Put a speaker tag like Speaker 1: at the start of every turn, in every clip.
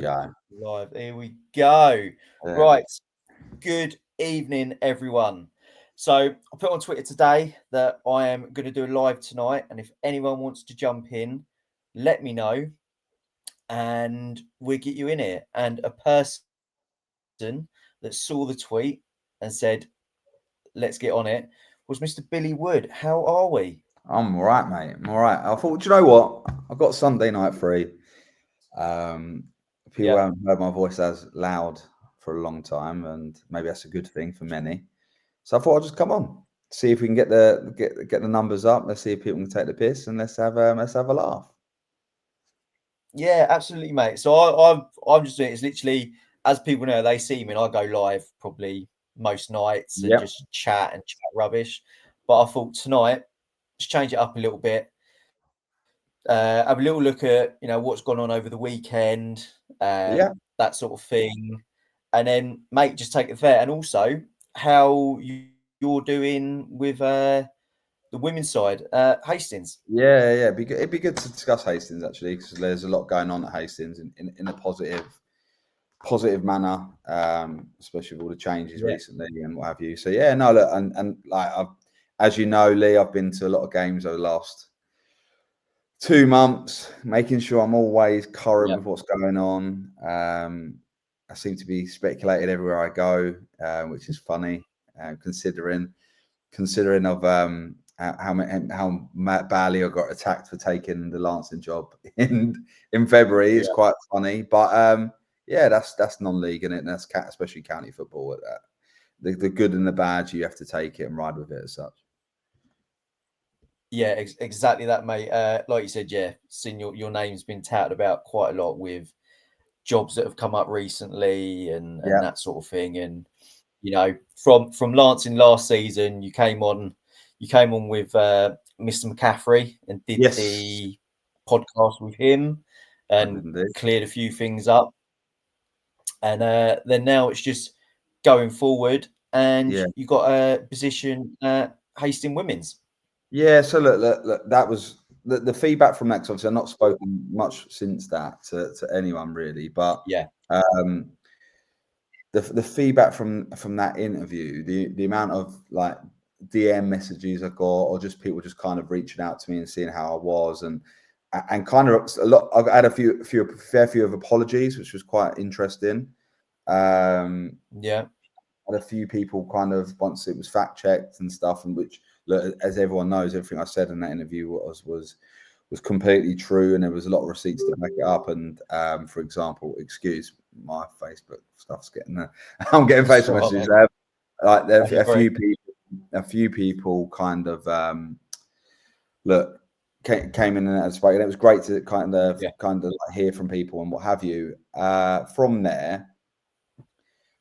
Speaker 1: go.
Speaker 2: Live. Here we go.
Speaker 1: Yeah.
Speaker 2: Right. Good evening, everyone. So I put on Twitter today that I am going to do a live tonight, and if anyone wants to jump in, let me know, and we'll get you in here. And a person that saw the tweet and said, "Let's get on it," was Mr. Billy Wood. How are we?
Speaker 1: I'm all right, mate. I'm all right. I thought, do you know what? I've got Sunday night free. People
Speaker 2: Yeah.
Speaker 1: haven't heard my voice as loud for a long time, and maybe that's a good thing for many. So I thought I'd just come on, see if we can get the numbers up. Let's see if people can take the piss, and let's have a laugh.
Speaker 2: Yeah, absolutely, mate. So I'm just doing it. It's literally, as people know, they see me and I go live probably most nights and
Speaker 1: Yep.
Speaker 2: just chat rubbish. But I thought tonight, let's change it up a little bit. Have a little look at what's gone on over the weekend,
Speaker 1: Yeah.
Speaker 2: that sort of thing, and then mate, just take it there. And also how you're doing with the women's side, Hastings.
Speaker 1: Yeah. It'd be good to discuss Hastings actually, because there's a lot going on at Hastings in a positive manner, especially with all the changes
Speaker 2: Yeah.
Speaker 1: recently and what have you. So yeah, no, look, and like as you know, Lee, I've been to a lot of games over the last 2 months, making sure I'm always current
Speaker 2: Yeah.
Speaker 1: with what's going on. I seem to be speculated everywhere I go, which is funny, considering of how badly I got attacked for taking the Lancing job in February. It's
Speaker 2: Yeah.
Speaker 1: quite funny, but yeah, that's non-league, and that's especially county football. The good and the bad, you have to take it and ride with it as such.
Speaker 2: Yeah, exactly that, mate. Like you said, yeah, seen your name's been touted about quite a lot with jobs that have come up recently and
Speaker 1: Yeah.
Speaker 2: that sort of thing. And from Lancing last season, you came on with Mr. McCaffrey and did
Speaker 1: Yes,
Speaker 2: the podcast with him
Speaker 1: I
Speaker 2: and
Speaker 1: did indeed.
Speaker 2: cleared a few things up. And then now it's just going forward, and
Speaker 1: Yeah.
Speaker 2: you got a position at Hastings Women's.
Speaker 1: Yeah, so look, that was the feedback from that. 'Cause obviously, I've not spoken much since that to anyone really, but
Speaker 2: Yeah,
Speaker 1: um, the feedback from that interview, the amount of like DM messages I got, or just people just kind of reaching out to me and seeing how I was, and kind of a lot. I've had a fair few of apologies, which was quite interesting. Um,
Speaker 2: yeah,
Speaker 1: had a few people kind of, once it was fact checked and stuff, and which, look, as everyone knows, everything I said in that interview was completely true, and there was a lot of receipts to back it up. And for example, excuse my Facebook stuff's getting there. I'm getting
Speaker 2: that's
Speaker 1: Facebook
Speaker 2: all right,
Speaker 1: messages
Speaker 2: mate.
Speaker 1: there. Like there
Speaker 2: Don't worry.
Speaker 1: a few people kind of look came in and spoke, and it was great to kind of
Speaker 2: Yeah,
Speaker 1: like hear from people and what have you. From there,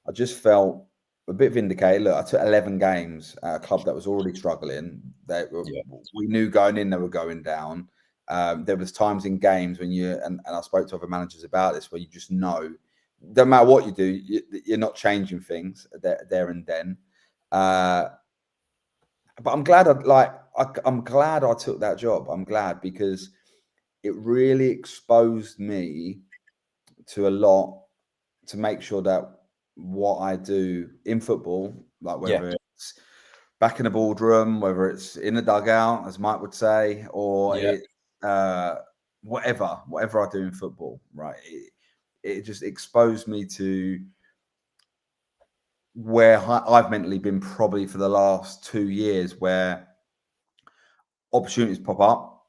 Speaker 1: I just felt a bit vindicated. Look, I took 11 games at a club that was already struggling.
Speaker 2: yeah,
Speaker 1: We knew going in they were going down. There was times in games when and I spoke to other managers about this, where you just know, no matter what you do, you're not changing things there and then. But I'm glad I'm glad I took that job. I'm glad, because it really exposed me to a lot, to make sure that what I do in football, like
Speaker 2: yeah,
Speaker 1: whether it's back in the boardroom, whether it's in the dugout, as Mike would say, or
Speaker 2: yeah.
Speaker 1: it whatever I do in football, right? It just exposed me to where I've mentally been probably for the last 2 years, where opportunities pop up.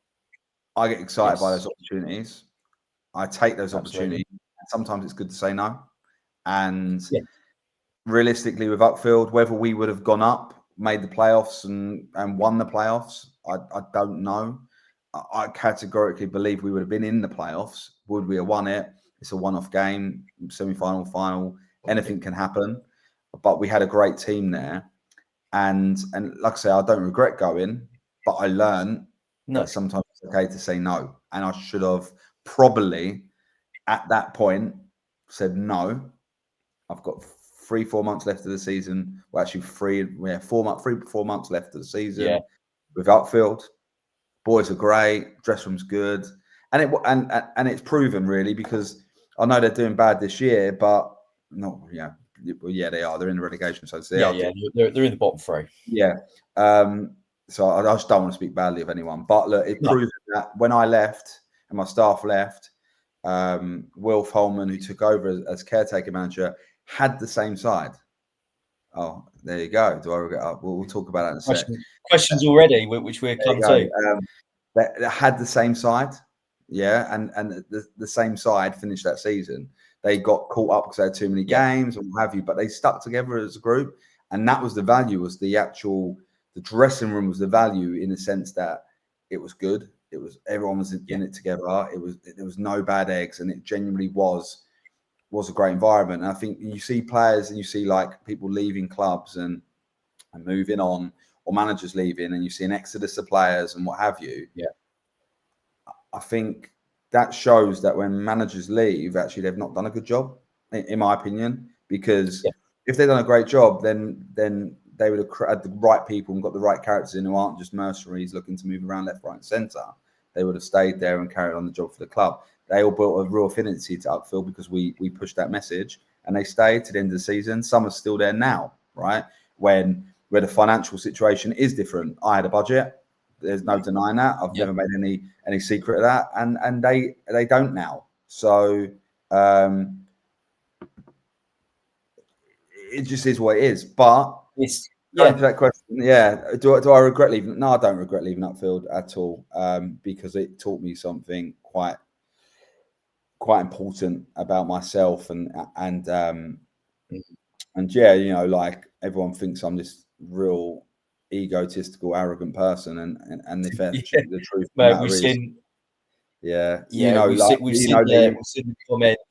Speaker 1: I get excited by
Speaker 2: Yes,
Speaker 1: those opportunities. I take those
Speaker 2: absolutely.
Speaker 1: opportunities. Sometimes it's good to say no. And
Speaker 2: Yeah,
Speaker 1: realistically, with Upfield, whether we would have gone up, made the playoffs, and won the playoffs, I don't know. I categorically believe we would have been in the playoffs. Would we have won it? It's a one-off game, semi-final, final. Anything can happen. But we had a great team there, and like I say, I don't regret going, but I learned
Speaker 2: no,
Speaker 1: that sometimes it's okay to say no, and I should have probably at that point said no. I've got 3-4 months left of the season. Well, actually, 4 months left of the
Speaker 2: yeah,
Speaker 1: season with Upfield. Boys are great. Dress room's good, and it's proven really, because I know they're doing bad this year, but no, yeah, well, yeah, they are. They're in the relegation, so they are.
Speaker 2: They're in the bottom three.
Speaker 1: Yeah. So I just don't want to speak badly of anyone, but look, it proves that when I left and my staff left, Will Holman, who took over as caretaker manager, had the same side. Oh, there you go. Do I regret? We'll talk about that in a second.
Speaker 2: Questions already, which we'll come to.
Speaker 1: That had the same side, yeah, and the same side finished that season. They got caught up because they had too many games and what have you, but they stuck together as a group, and that was the value. Was the dressing room was the value in the sense that it was good. It was everyone was in it together. There was no bad eggs, and it genuinely was a great environment. And I think you see players and you see like people leaving clubs and moving on, or managers leaving, and you see an exodus of players and what have you.
Speaker 2: Yeah,
Speaker 1: I think that shows that when managers leave, actually they've not done a good job, in my opinion. Because if they'd done a great job, then they would have had the right people and got the right characters in who aren't just mercenaries looking to move around left, right, and centre. They would have stayed there and carried on the job for the club. They all built a real affinity to Uckfield because we pushed that message, and they stayed to the end of the season. Some are still there now, right? Where the financial situation is different. I had a budget. There's no denying that. I've never made any secret of that, and they don't now. So it just is what it is. But going to that question, do I regret leaving? No, I don't regret leaving Uckfield at all, because it taught me something quite important about myself, and yeah, you know, like everyone thinks I'm this real egotistical, arrogant person, and if the truth of the matter is, you know,
Speaker 2: we've seen the comments.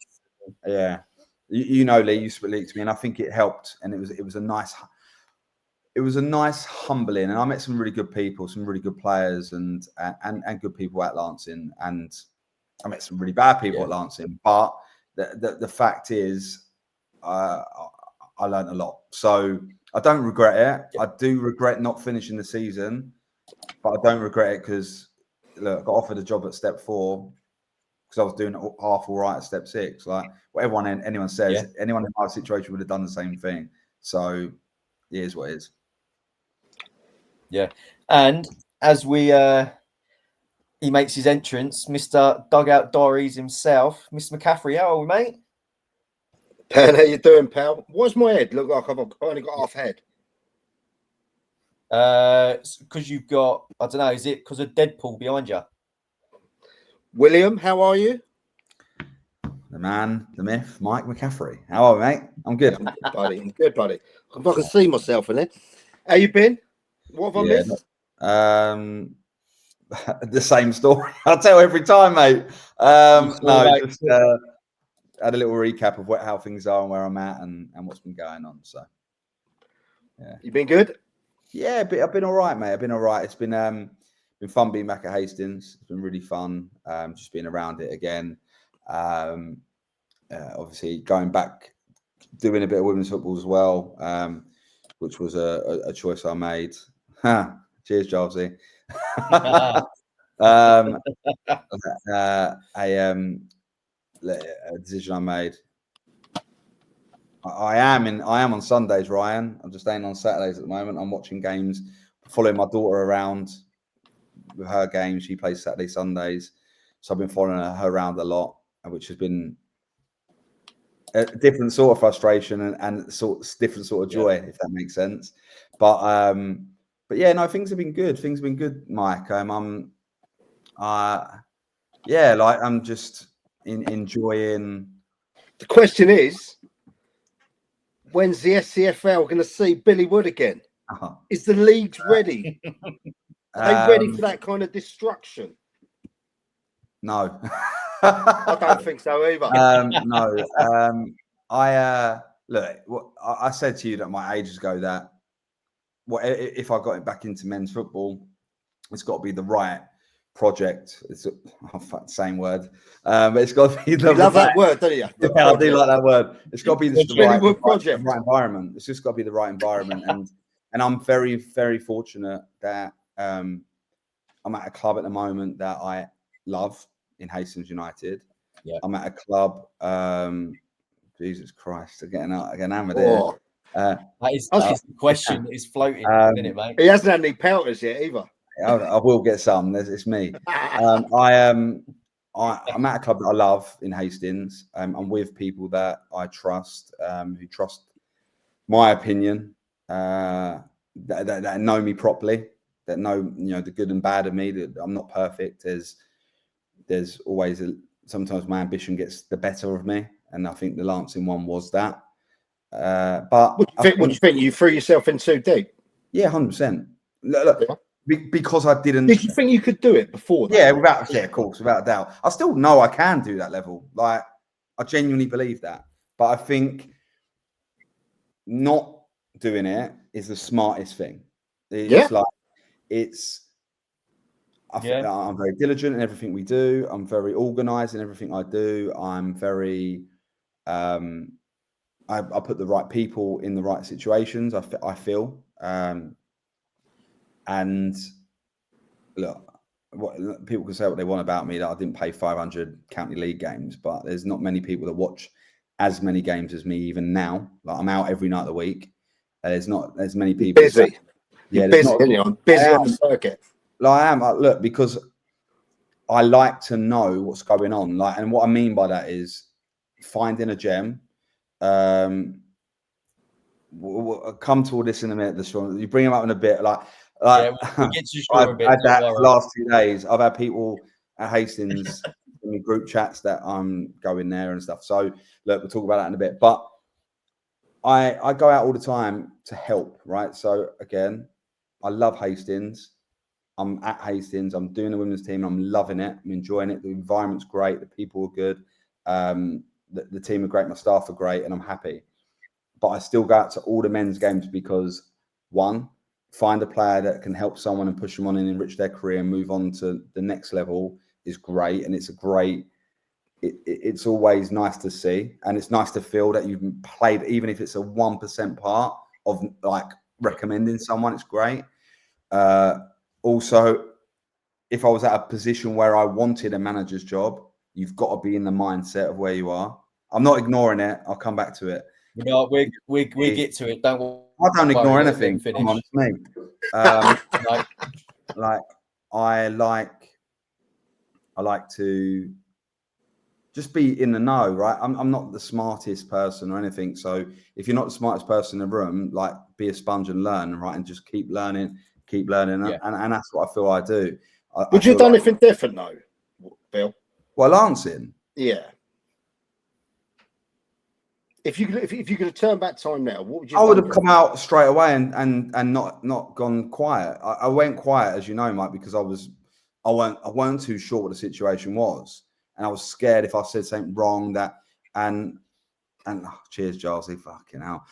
Speaker 1: Yeah, you know, Lee used to speak to me, and I think it helped, and it was a nice humbling, and I met some really good people, some really good players, and good people at Lancing, and I met some really bad people at Lancing. But the fact is, I learned a lot, so I don't regret it. I do regret not finishing the season, but I don't regret it because look, I got offered a job at Step 4 because I was doing half all right at Step 6. Like what anyone says, anyone in my situation would have done the same thing. So it is what it is.
Speaker 2: Yeah, and as he makes his entrance, Mr. Dugout Diaries himself, Mr. McCaffrey. How are we, mate?
Speaker 3: Penn, how you doing, pal? Why's my head look like I've only got half head?
Speaker 2: Because you've got, I don't know, is it because of Deadpool behind you?
Speaker 3: William, how are you?
Speaker 1: The man, the myth, Mike McCaffrey. How are we, mate? I'm good.
Speaker 3: I'm good, buddy. I'm good, buddy. If I can see myself in it. How you been? What have I missed?
Speaker 1: The same story. I'll tell every time, mate. Just had a little recap of how things are and where I'm at and what's been going on. So, yeah.
Speaker 3: You been good?
Speaker 1: Yeah, I've been all right, mate. I've been all right. It's been fun being back at Hastings. It's been really fun, just being around it again. Obviously, going back, doing a bit of women's football as well, which was a choice I made. Cheers, Jarvesy. A decision I made. I am on Sundays, Ryan. I'm just staying on Saturdays at the moment. I'm watching games, following my daughter around with her games. She plays Saturday, Sundays, so I've been following her around a lot, which has been a different sort of frustration and different sort of joy, if that makes sense. But yeah, no, things have been good. Things have been good, Mike. I'm just enjoying.
Speaker 3: The question is, when's the SCFL going to see Billy Wood again? Is the league ready? Are they ready for that kind of destruction?
Speaker 1: No.
Speaker 3: I don't think so either.
Speaker 1: No. Look, I said to you that my ages ago that if I got it back into men's football, it's got to be the right project. It's same word, but it's got to be the.
Speaker 3: You love that word, don't you?
Speaker 1: Yeah, I do like that word. It's got to be the
Speaker 3: right
Speaker 1: environment. It's just got to be the right environment, and I'm very, very fortunate that I'm at a club at the moment that I love in Hastings United,
Speaker 2: Yeah.
Speaker 1: I'm at a club. Jesus Christ, getting hammered here.
Speaker 2: That is the question that is floating at the minute, mate.
Speaker 3: He hasn't had any powders yet either.
Speaker 1: I will get some. It's me. I'm at a club that I love in Hastings. I'm with people that I trust, who trust my opinion, that know me properly, that know the good and bad of me. That I'm not perfect. There's always sometimes my ambition gets the better of me, and I think the Lancing one was that. But
Speaker 3: what do you think? You threw yourself in too deep?
Speaker 1: Yeah, 100%. Look, because I didn't.
Speaker 3: Did you think you could do it before that?
Speaker 1: Yeah, of course, without a doubt. I still know I can do that level. Like, I genuinely believe that. But I think not doing it is the smartest thing. It's I think I'm very diligent in everything we do. I'm very organized in everything I do. I'm very I put the right people in the right situations. I feel and look, people can say what they want about me, that I didn't play 500 county league games, but there's not many people that watch as many games as me even now. Like, I'm out every night of the week. There's not as many people.
Speaker 3: Busy. You're busy, I'm busy on the circuit.
Speaker 1: Like, I am. Look, because I like to know what's going on. Like, and what I mean by that is finding a gem. We'll come to all this in a minute. You bring them up in a bit. Like
Speaker 2: we'll get to
Speaker 1: I've had that the last 2 days. I've had people at Hastings in the group chats that I'm going there and stuff. So look, we'll talk about that in a bit. But I go out all the time to help, right? So again, I love Hastings. I'm at Hastings. I'm doing the women's team. I'm loving it. I'm enjoying it. The environment's great. The people are good. The team are great. My staff are great, and I'm happy. But I still go out to all the men's games because, one, find a player that can help someone and push them on and enrich their career and move on to the next level is great. And it's always nice to see. And it's nice to feel that you've played, even if it's a 1% part of like recommending someone, it's great. Also, if I was at a position where I wanted a manager's job, you've got to be in the mindset of where you are. I'm not ignoring it. I'll come back to it.
Speaker 2: No, we get to it. Don't.
Speaker 1: I don't ignore anything. Come on, it's me. Like I like to just be in the know, right? I'm not the smartest person or anything. So if you're not the smartest person in the room, like, be a sponge and learn, right? And just keep learning.
Speaker 2: Yeah.
Speaker 1: And that's what I feel I do.
Speaker 3: Would you have done anything different though, Bill?
Speaker 1: Well, Lancing.
Speaker 3: Yeah. If you could have turned back time now, what would you?
Speaker 1: I would have come out straight away and not gone quiet. I went quiet, as you know, Mike, because I weren't too sure what the situation was, and I was scared if I said something wrong and cheers, Jarlsy, fucking hell.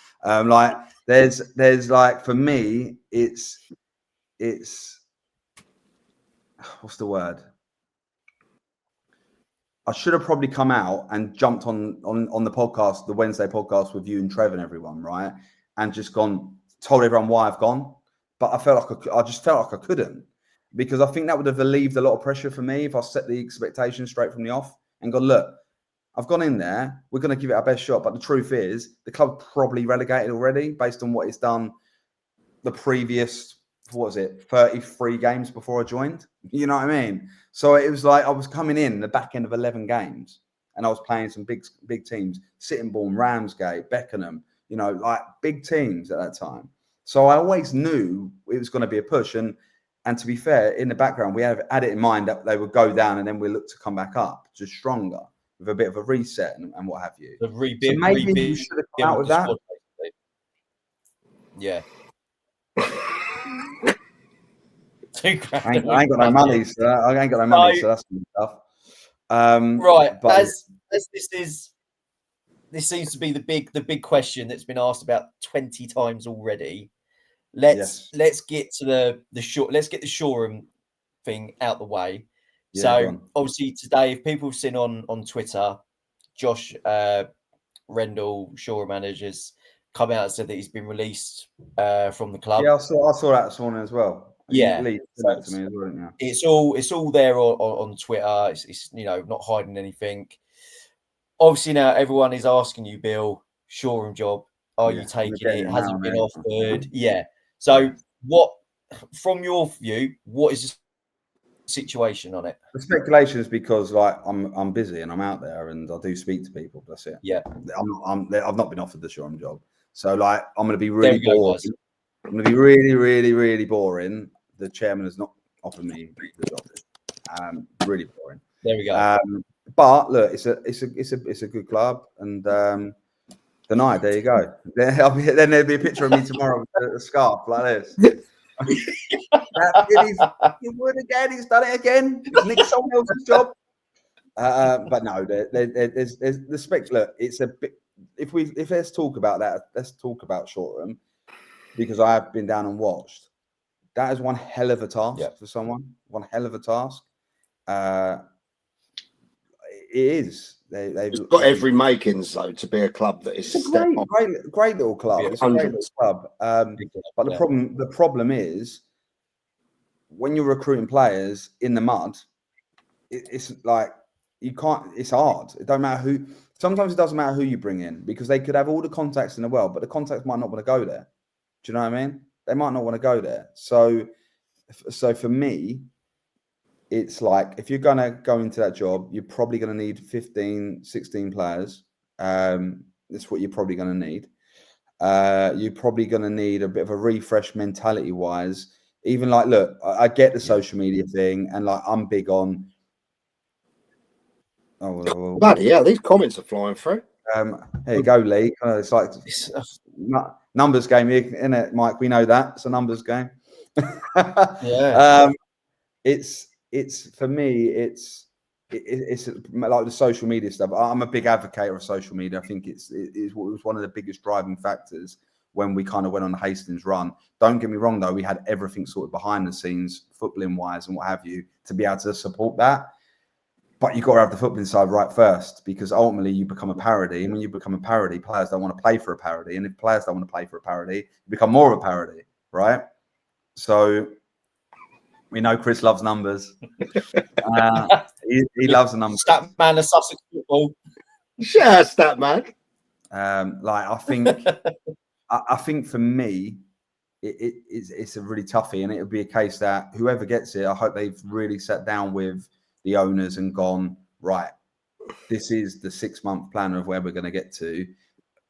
Speaker 1: Like there's like, for me, it's what's the word? I should have probably come out and jumped on the podcast, the Wednesday podcast with you and Trev and everyone, right? And just told everyone why I've gone. But I just felt like I couldn't, because I think that would have relieved a lot of pressure for me if I set the expectation straight from the off and gone, look, I've gone in there, we're going to give it our best shot. But the truth is, the club probably relegated already based on what it's done the previous, 33 games before I joined. You know what I mean? So it was like I was coming in the back end of 11 games and I was playing some big teams, Sittingbourne, Ramsgate, Beckenham, like big teams at that time. So I always knew it was going to be a push. And to be fair, in the background, we had it in mind that they would go down and then we look to come back up just stronger with a bit of a reset and what have you.
Speaker 2: The rebuild.
Speaker 1: So maybe you should have come out with that.
Speaker 2: Yeah.
Speaker 1: I ain't got no money, so I ain't got no money, so that's tough.
Speaker 2: Right, but as this seems to be the big question that's been asked about 20 times already. Let's get to let's get the Shoreham thing out the way. Yeah, so obviously today, if people have seen on Twitter, Josh Rendell, Shoreham manager's come out and said that he's been released from the club.
Speaker 1: Yeah, I saw that this morning as well.
Speaker 2: Yeah,
Speaker 1: that to me as well, yeah.
Speaker 2: It's all there on Twitter. It's not hiding anything. obviously now everyone is asking you, Bill, Shoreham job. Are you
Speaker 1: Yeah,
Speaker 2: taking
Speaker 1: getting
Speaker 2: it?
Speaker 1: it
Speaker 2: Has
Speaker 1: now,
Speaker 2: it been
Speaker 1: mate.
Speaker 2: offered? Yeah. So what, from your view, what is the situation on it?
Speaker 1: The speculation is because like I'm busy and I'm out there and I do speak to people. That's it.
Speaker 2: Yeah.
Speaker 1: I've not been offered the Shoreham job, so like I'm going to be
Speaker 2: There
Speaker 1: really
Speaker 2: we go,
Speaker 1: boring.
Speaker 2: guys.
Speaker 1: I'm going to be really, really, really boring. The chairman has not offered me the job. Really boring.
Speaker 2: There we go.
Speaker 1: But look, it's a good club, and tonight there you go. Then there'll be a picture of me tomorrow with a scarf like this. You would again. He's done it again. He's nicked someone else's job. But no, there's the spec. Look, it's a bit. If let's talk about that, let's talk about Shoreham, because I have been down and watched. That is one hell of a task for someone. One hell of a task. It is. They've
Speaker 3: got every makings though to be a club that is
Speaker 1: it's a great little club.
Speaker 3: Yeah,
Speaker 1: It's a great little club. But the problem is when you're recruiting players in the mud, it's like you can't. It's hard. It don't matter who. Sometimes it doesn't matter who you bring in, because they could have all the contacts in the world, but the contacts might not want to go there. Do you know what I mean? They might not want to go there. So for me, it's like if you're going to go into that job, you're probably going to need 15, 16 players. That's what you're probably going to need. You're probably going to need a bit of a refresh mentality wise. Even like, look, I get the social media thing, and like I'm big on.
Speaker 3: Bloody yeah, these comments are flying through.
Speaker 1: Here you go, Lee. It's like numbers game, isn't it, Mike? We know that it's a numbers game.
Speaker 2: Yeah.
Speaker 1: It's for me. It's like the social media stuff. I'm a big advocate of social media. I think it was one of the biggest driving factors when we kind of went on the Hastings run. Don't get me wrong, though, we had everything sorted behind the scenes, footballing wise and what have you, to be able to support that. But you've got to have the footballing side right first, because ultimately you become a parody. And when you become a parody, players don't want to play for a parody. And if players don't want to play for a parody, you become more of a parody, right? So we know Chris loves numbers. He loves the numbers.
Speaker 2: Stat man of Sussex football.
Speaker 3: Share stat man.
Speaker 1: Like I think for me, it's a really toughie, and it would be a case that whoever gets it, I hope they've really sat down with the owners and gone, right, this is the 6-month plan of where we're going to get to.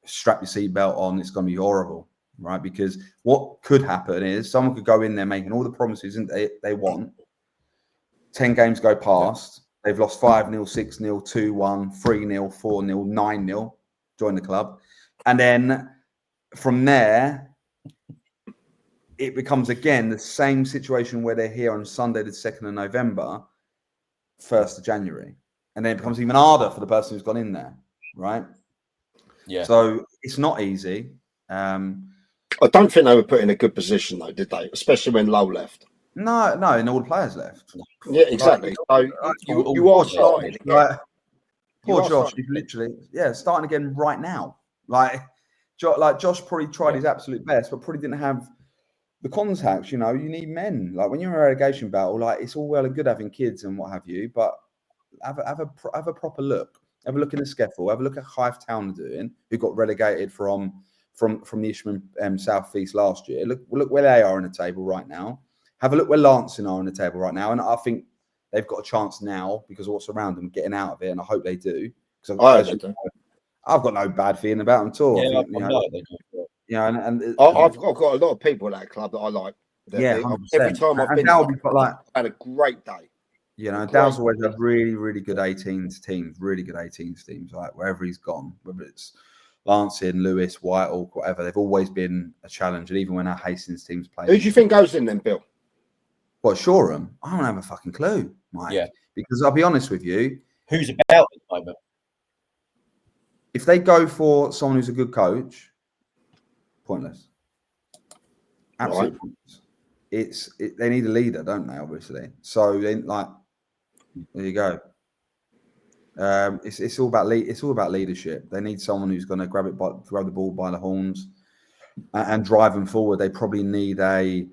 Speaker 1: Strap your seatbelt on. It's going to be horrible, right? Because what could happen is someone could go in there making all the promises they want. 10 games go past. They've lost 5-0, 6-0, 2-1, 3-0, 4-0, 9-0. Join the club. And then from there, it becomes again the same situation where they're here on Sunday, the 2nd of November, 1st of January. And then it becomes even harder for the person who's gone in there, right?
Speaker 2: Yeah.
Speaker 1: So it's not easy.
Speaker 3: I don't think they were put in a good position, though, did they? Especially when Lowe left.
Speaker 1: No, and all the players left.
Speaker 3: Yeah, exactly. So you are starting again.
Speaker 1: Poor Josh, he's literally starting again right now. Like Josh probably tried his absolute best, but probably didn't have the contacts. You know, you need men. Like when you're in a relegation battle, like it's all well and good having kids and what have you, but have a proper look. Have a look in the scaffold. Have a look at Hive Town doing, who got relegated from the Isham South East last year. Look where they are on the table right now. Have a look where Lancing are on the table right now, and I think they've got a chance now because of what's around them getting out of it, and I hope they do. Because I've got no bad feeling about them at all.
Speaker 2: Yeah,
Speaker 3: I've got a lot of people at that club that I like. Every time I've been, I've had a great day.
Speaker 1: You know, Dow's always had really, really good 18s teams, like wherever he's gone, whether it's Lancing, Lewis, Whitehall, whatever, they've always been a challenge. And even when our Hastings teams play.
Speaker 3: Who do you think goes in then, Bill?
Speaker 1: What, Shoreham? I don't have a fucking clue, Mike.
Speaker 2: Yeah.
Speaker 1: Because I'll be honest with you.
Speaker 2: Who's about at the moment?
Speaker 1: If they go for someone who's a good coach, pointless. Absolutely pointless. They need a leader, don't they? Obviously, so then there you go. It's all about leadership. They need someone who's going to grab the ball by the horns and drive them forward. They probably need a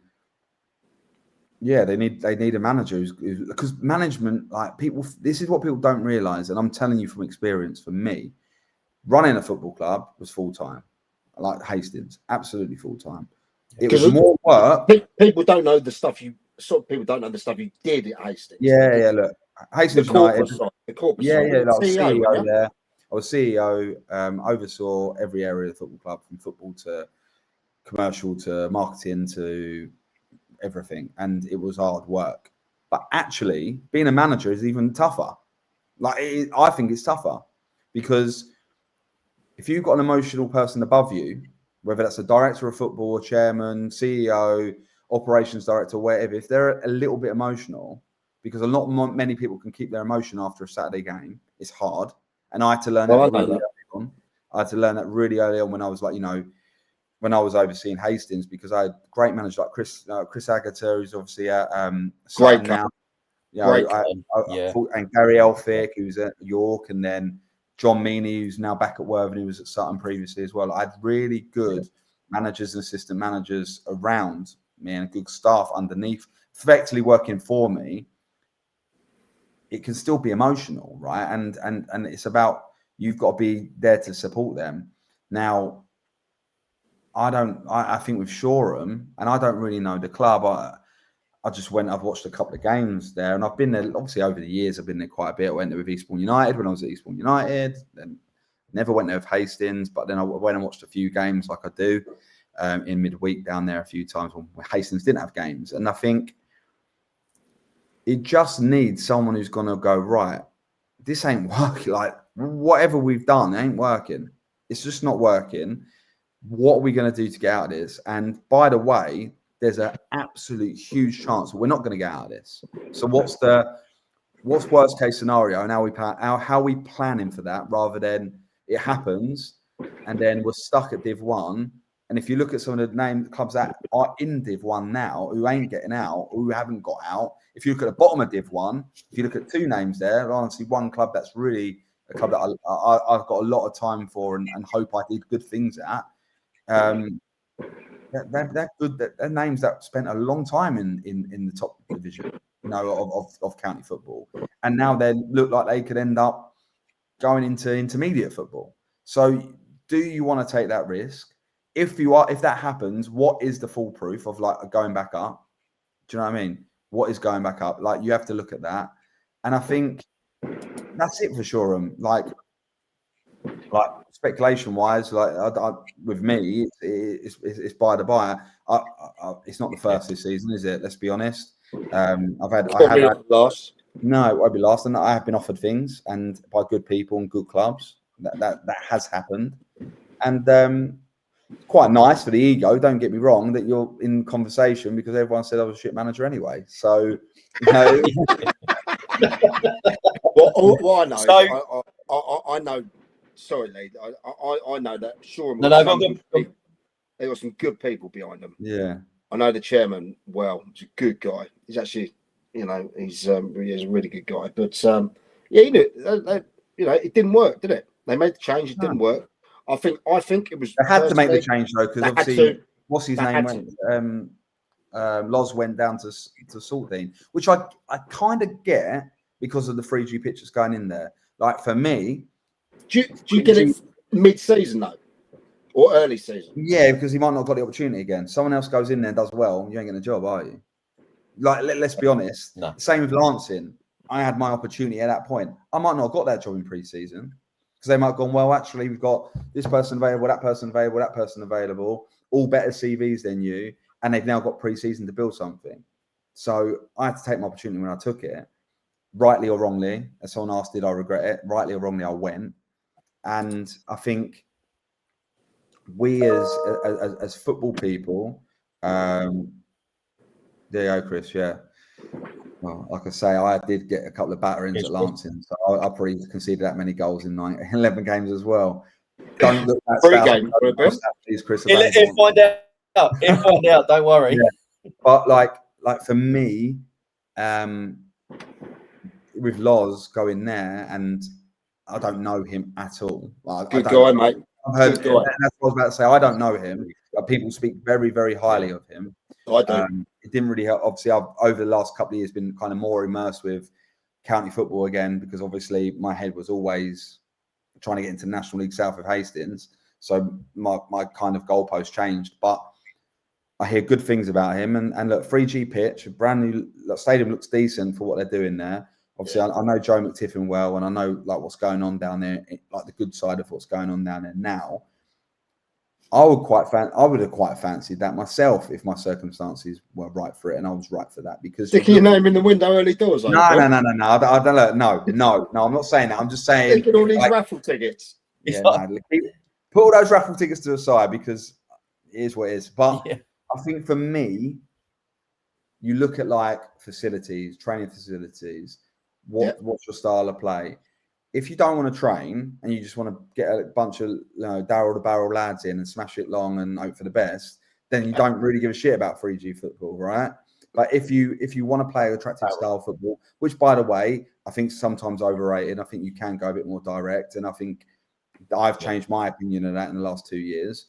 Speaker 1: Yeah, they need a manager who's because management, like people, this is what people don't realize, and I'm telling you from experience. For me, running a football club was full time, like Hastings, absolutely full time. It was more work.
Speaker 3: People don't know the stuff you. People don't know the stuff you did at Hastings.
Speaker 1: Yeah. Look, Hastings United.
Speaker 3: The corporate
Speaker 1: yeah,
Speaker 3: side.
Speaker 1: yeah. Like
Speaker 3: CEO
Speaker 1: there. I was CEO. Oversaw every area of the football club, from football to commercial to marketing to everything, and it was hard work. But actually, being a manager is even tougher. I think it's tougher because if you've got an emotional person above you, whether that's a director of football, a chairman, CEO, operations director, whatever, if they're a little bit emotional, because many people can keep their emotion after a Saturday game, it's hard. And I had to learn that really early on. I had to learn that really early on when I was when I was overseeing Hastings, because I had great managers like Chris Agata, who's obviously at
Speaker 3: great
Speaker 1: now.
Speaker 2: And
Speaker 1: Gary Elphick, who's at York, and then John Meaney, who's now back at Worthing, who was at Sutton previously as well. I had really good managers and assistant managers around me and good staff underneath, effectively working for me. It can still be emotional, right? And it's about, you've got to be there to support them. Now, I think with Shoreham, and I don't really know the club. I've watched a couple of games there, and I've been there, obviously, over the years. I've been there quite a bit. I went there with Eastbourne United when I was at Eastbourne United, then never went there with Hastings, but then I went and watched a few games like I do in midweek down there a few times when Hastings didn't have games. And I think it just needs someone who's going to go, right, this ain't working. Like, whatever we've done ain't working. It's just not working. What are we going to do to get out of this? And by the way, there's an absolute huge chance we're not going to get out of this. So what's worst case scenario, and how are we planning for that, rather than it happens and then we're stuck at Div 1. And if you look at some of the clubs that are in Div 1 now, who ain't getting out, who haven't got out, if you look at the bottom of Div 1, if you look at two names there, honestly, one club that's really a club that I've got a lot of time for and hope I did good things at. They're good. They're names that spent a long time in the top division, of county football, and now they look like they could end up going into intermediate football. So, do you want to take that risk? If that happens, what is the foolproof of going back up? Do you know what I mean? What is going back up? You have to look at that, and I think that's it for Shoreham. Like speculation wise, with me, it's by the by. It's not the first this season, is it? Let's be honest. I have
Speaker 3: lost.
Speaker 1: No, it won't be last, and I have been offered things, and by good people and good clubs. That has happened, and quite nice for the ego. Don't get me wrong, that you're in conversation, because everyone said I was a shit manager anyway. So,
Speaker 3: well, I know. So, I know. Sorry, Lee. I know that Shoreham. They got some good people behind them.
Speaker 1: Yeah,
Speaker 3: I know the chairman well. He's a good guy. He's actually, he's a really good guy. But it didn't work, did it? They made the change. It didn't work. I think it was.
Speaker 1: They had to make the change though, because obviously, what's his name went. Loz went down to Saltine, which I kind of get because of the 3G pitches going in there. Like, for me.
Speaker 3: Do you get it mid-season though, or early season?
Speaker 1: Yeah, because he might not have got the opportunity again. Someone else goes in there and does well, you ain't getting a job, are you? Let's be honest.
Speaker 2: No.
Speaker 1: Same with Lancing. I had my opportunity at that point. I might not have got that job in pre-season, because they might have gone, well, actually, we've got this person available, that person available, that person available, all better CVs than you, and they've now got pre-season to build something. So I had to take my opportunity when I took it. Rightly or wrongly, as someone asked, did I regret it? Rightly or wrongly, I went. And I think we as football people, there you go, Chris. Yeah. Well, like I say, I did get a couple of batterings at Lancing, so I probably conceded that many goals in 11 games as well. Don't look at
Speaker 3: that
Speaker 1: please, Chris.
Speaker 2: He'll find out. He'll find out. Don't worry.
Speaker 1: Yeah. But like for me, with Loz going there, and I don't know him at all.
Speaker 3: Good guy, mate.
Speaker 1: That's what I was about to say. I don't know him, but people speak very, very highly of him.
Speaker 3: I do.
Speaker 1: It didn't really help. Obviously, I've over the last couple of years been kind of more immersed with county football again, because obviously my head was always trying to get into National League South of Hastings. So my kind of goalpost changed. But I hear good things about him. And look, 3G pitch, brand new stadium looks decent for what they're doing there. Obviously, I know Joe McTiffin well, and I know like what's going on down there, like the good side of what's going on down there now. I would have quite fancied that myself if my circumstances were right for it, and I was right for that. Because
Speaker 3: sticking your name in the window early doors.
Speaker 1: No. I don't. No. I'm not saying that. I'm just saying
Speaker 3: taking all these raffle tickets.
Speaker 1: Yeah, put all those raffle tickets to the side, because it is what it is. But I think for me, you look at like facilities, training facilities. What's your style of play? If you don't want to train and you just want to get a bunch of barrel to barrel lads in and smash it long and hope for the best, then you don't really give a shit about 3G football, right? But if you want to play attractive style football, which by the way, I think sometimes overrated, I think you can go a bit more direct, and I think I've changed my opinion of that in the last 2 years.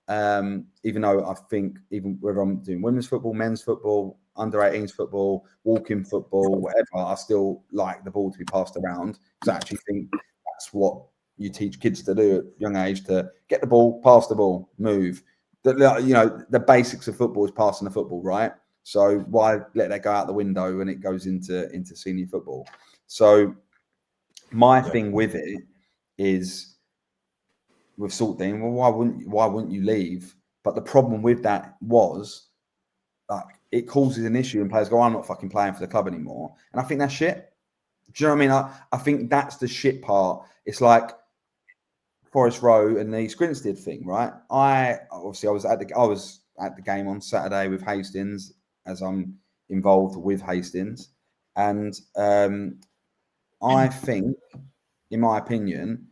Speaker 1: Even though I think even whether I'm doing women's football, men's football, under 18s football, walking football, whatever, I still like the ball to be passed around, because I actually think that's what you teach kids to do at a young age, to get the ball, pass the ball, move. The basics of football is passing the football, right? So why let that go out the window when it goes into senior football? So my thing with it is with Saltdean, well, why wouldn't you leave? But the problem with that was it causes an issue, and players go, I'm not fucking playing for the club anymore. And I think that's shit. Do you know what I mean? I think that's the shit part. It's like Forest Row and the Grinstead thing, right? I was at the game on Saturday with Hastings, as I'm involved with Hastings, and I think, in my opinion,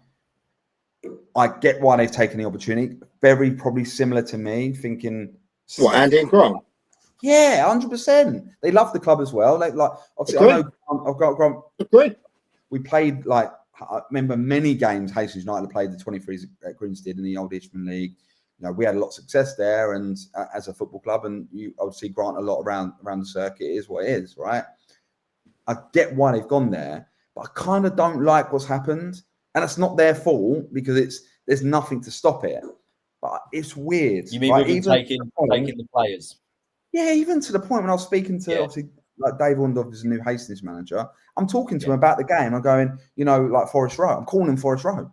Speaker 1: I get why they've taken the opportunity. Very probably similar to me, thinking
Speaker 3: what, Andy and Grant.
Speaker 1: Yeah, 100%. They love the club as well. Like obviously, I know I've got Grant.
Speaker 3: Agreed.
Speaker 1: We played I remember many games Hastings United played the 23s at Grinstead in the old Ishman League. We had a lot of success there, and as a football club, and you obviously Grant a lot around the circuit. It is what it is, right? I get why they've gone there, but I kind of don't like what's happened, and it's not their fault because there's nothing to stop it. But it's weird.
Speaker 2: You mean even taking the players?
Speaker 1: Yeah, even to the point when I was speaking to obviously like Dave Wondorf is a new Hastings manager. I'm talking to him about the game. I'm going, like Forest Row. I'm calling him Forest Row.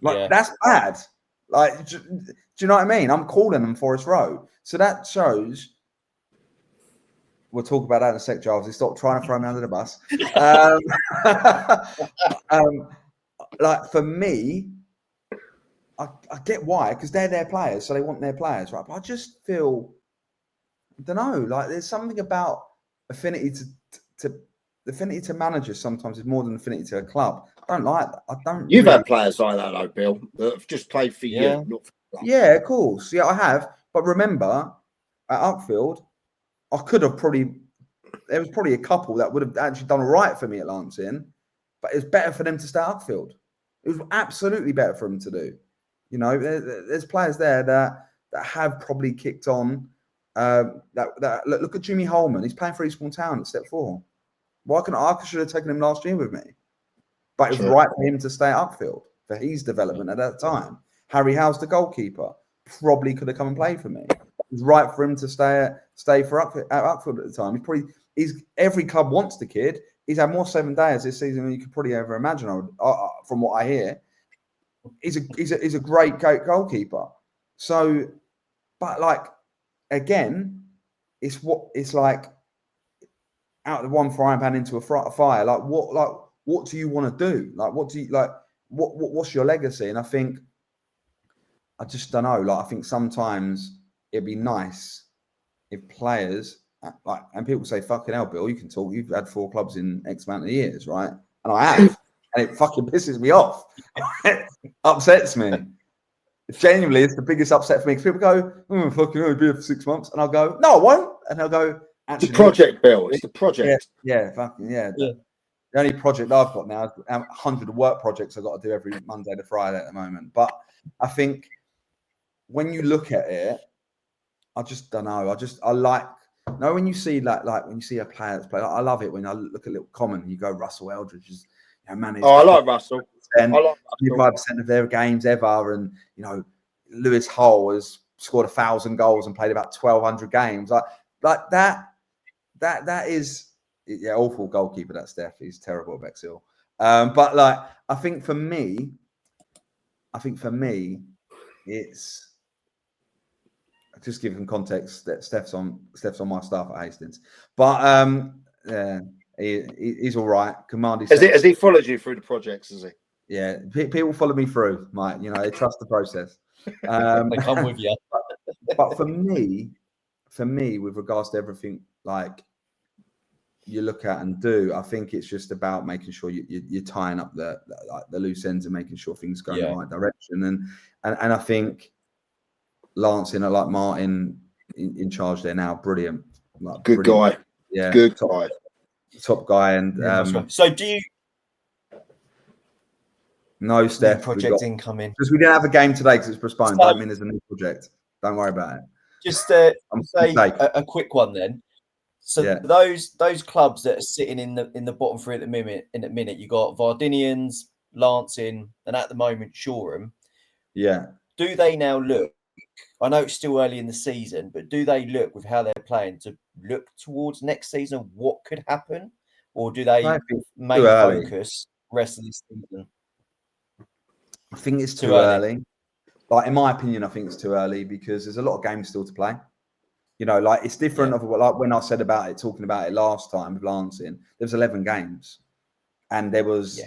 Speaker 1: That's bad. Like, do you know what I mean? I'm calling them Forest Row. So that shows. We'll talk about that in a sec, Giles. He stopped trying to throw me under the bus. For me, I get why, because they're their players, so they want their players, right? But I just feel, I don't know, like there's something about affinity to managers sometimes is more than affinity to a club. I don't like that. I don't.
Speaker 3: You've had players like that, though, Bill, that have just played for you, not for the club.
Speaker 1: Yeah, of course. Yeah, I have. But remember, at Uckfield, there was probably a couple that would have actually done all right for me at Lancing, but it was better for them to stay at Uckfield. It was absolutely better for them to do. There's players there that have probably kicked on. Look at Jimmy Holman. He's playing for Eastbourne Town at Step 4. I should have taken him last year with me, but it was right for him to stay at Uckfield for his development at that time. Harry Howe's the goalkeeper, probably could have come and played for me. It was right for him to stay for Uckfield at the time. Every club wants the kid. He's had more 7 days this season than you could probably ever imagine. From what I hear, he's a great goalkeeper. So, but again, it's like out of one frying pan into a fire. What do you want to do? What's your legacy? And I think, I just don't know. I think sometimes it'd be nice if players and people say, "Fucking hell, Bill, you can talk. You've had 4 clubs in X amount of years, right?" And I have, and it fucking pisses me off. It upsets me. Genuinely, it's the biggest upset for me because people go, "Fucking hell, you'll be here for 6 months," and I'll go, "No, I won't," and they'll go, "Actually,
Speaker 3: the project, Bill. It's the project."
Speaker 1: Yeah. The only project I've got now is 100 work projects I've got to do every Monday to Friday at the moment. But I think when you look at it, I just don't know. I like No, when you see like when you see a player that's played, I love it when I look at little comment. You go, Russell Eldridge is managed.
Speaker 3: Oh, I like Russell. I like Russell.
Speaker 1: 25% of their games ever, and Lewis Hull has scored 1,000 goals and played about 1,200 games. Like that is awful goalkeeper. That Steph, he's terrible at Bexhill. But like I think for me, it's just give him context that Steph's on my staff at Hastings. But he's all right.
Speaker 3: Has he followed you through the projects? Has he?
Speaker 1: Yeah, people follow me through, Mike. They trust the process.
Speaker 2: They come with you.
Speaker 1: But for me, with regards to everything like you look at and do, I think it's just about making sure you're tying up the loose ends and making sure things go in the right direction. And I think Lancing, like Martin in charge there now, brilliant. Like,
Speaker 3: good
Speaker 1: brilliant.
Speaker 3: guy.
Speaker 1: Yeah,
Speaker 3: good guy.
Speaker 1: Top guy. And
Speaker 2: so do you?
Speaker 1: No, Steph.
Speaker 2: Project incoming.
Speaker 1: Because we didn't have a game today because it's postponed. Don't mean there's a new project. Don't worry about it.
Speaker 2: Just say a quick one then. So those clubs that are sitting in the bottom three at the minute, you got Vardinians, Lancing, and at the moment Shoreham.
Speaker 1: Yeah.
Speaker 2: Do they now look? I know it's still early in the season, but do they look with how they're playing to look towards next season? What could happen, or do they main focus rest of this season?
Speaker 1: I think it's too early. Like in my opinion, I think it's too early because there's a lot of games still to play. Like it's different of like when I said about it, talking about it last time with Lancing. There was 11 games, and there was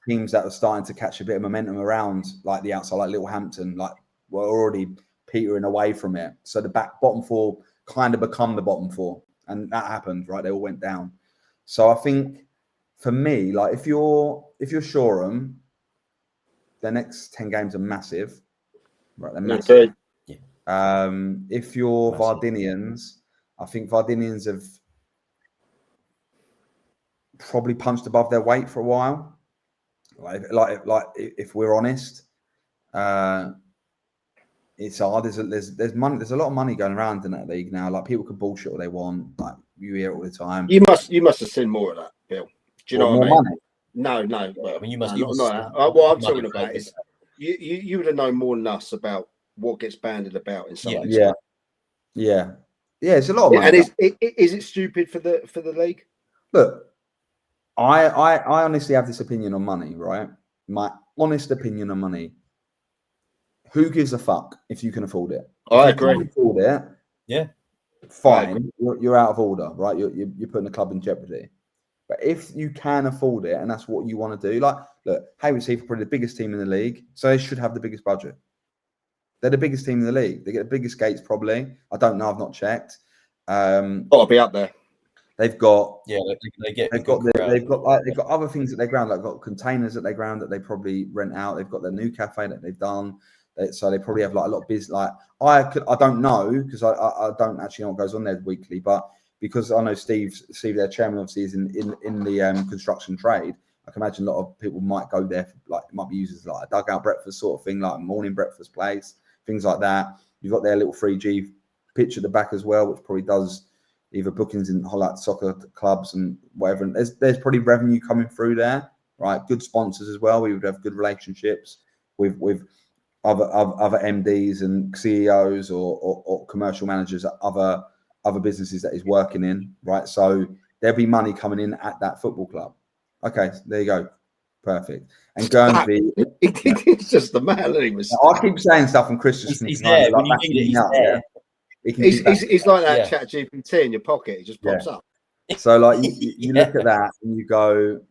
Speaker 1: teams that were starting to catch a bit of momentum around like the outside, like Littlehampton, like were already petering away from it. So the bottom four kind of become the bottom four, and that happened, right? They all went down. So I think for me, like if you're Shoreham, their next 10 games are massive, right? They're massive. If you're Vardinians, I think Vardinians have probably punched above their weight for a while. Like if we're honest, it's hard. There's money. There's a lot of money going around in that league now. Like people can bullshit what they want. Like you hear it all the time.
Speaker 3: You must have seen more of that, Bill. Do you know what I mean?
Speaker 1: Money?
Speaker 3: No. Well,
Speaker 2: you must.
Speaker 3: What I'm talking about is you would have known more than us about what gets banded about in some of these.
Speaker 1: Yeah. It's a lot of money.
Speaker 3: And is it stupid for the league?
Speaker 1: Look, I honestly have this opinion on money, right? My honest opinion on money. Who gives a fuck if you can afford it?
Speaker 3: I agree.
Speaker 1: If you can afford it, fine. You're out of order, right? You're putting the club in jeopardy. But if you can afford it and that's what you want to do, like, look, Hayward Heath are probably the biggest team in the league, so they should have the biggest budget. They're the biggest team in the league. They get the biggest gates probably. I don't know. I've not checked.
Speaker 3: Got to be up there.
Speaker 1: They've got
Speaker 2: they've got
Speaker 1: other things at their ground. Like got containers at their ground that they probably rent out. They've got their new cafe that they've done. So they probably have like a lot of business. Like I don't know because I don't actually know what goes on there weekly, but because I know Steve, their chairman, obviously is in the construction trade. I can imagine a lot of people might go there, might be used as like a dugout breakfast sort of thing, like a morning breakfast place, things like that. You've got their little 3G pitch at the back as well, which probably does either bookings in like soccer clubs and whatever. And there's probably revenue coming through there, right? Good sponsors as well. We would have good relationships with other MDs and CEOs or commercial managers at other businesses that he's working in, right? So there'll be money coming in at that football club. Okay, there you go. Perfect. And Guernsey,
Speaker 3: it's just the man.
Speaker 1: I keep saying stuff, and Chris just
Speaker 2: he's there. When you need it, he's there.
Speaker 3: He's like that chat GPT in your pocket. It just pops up.
Speaker 1: So like you look at that and you go,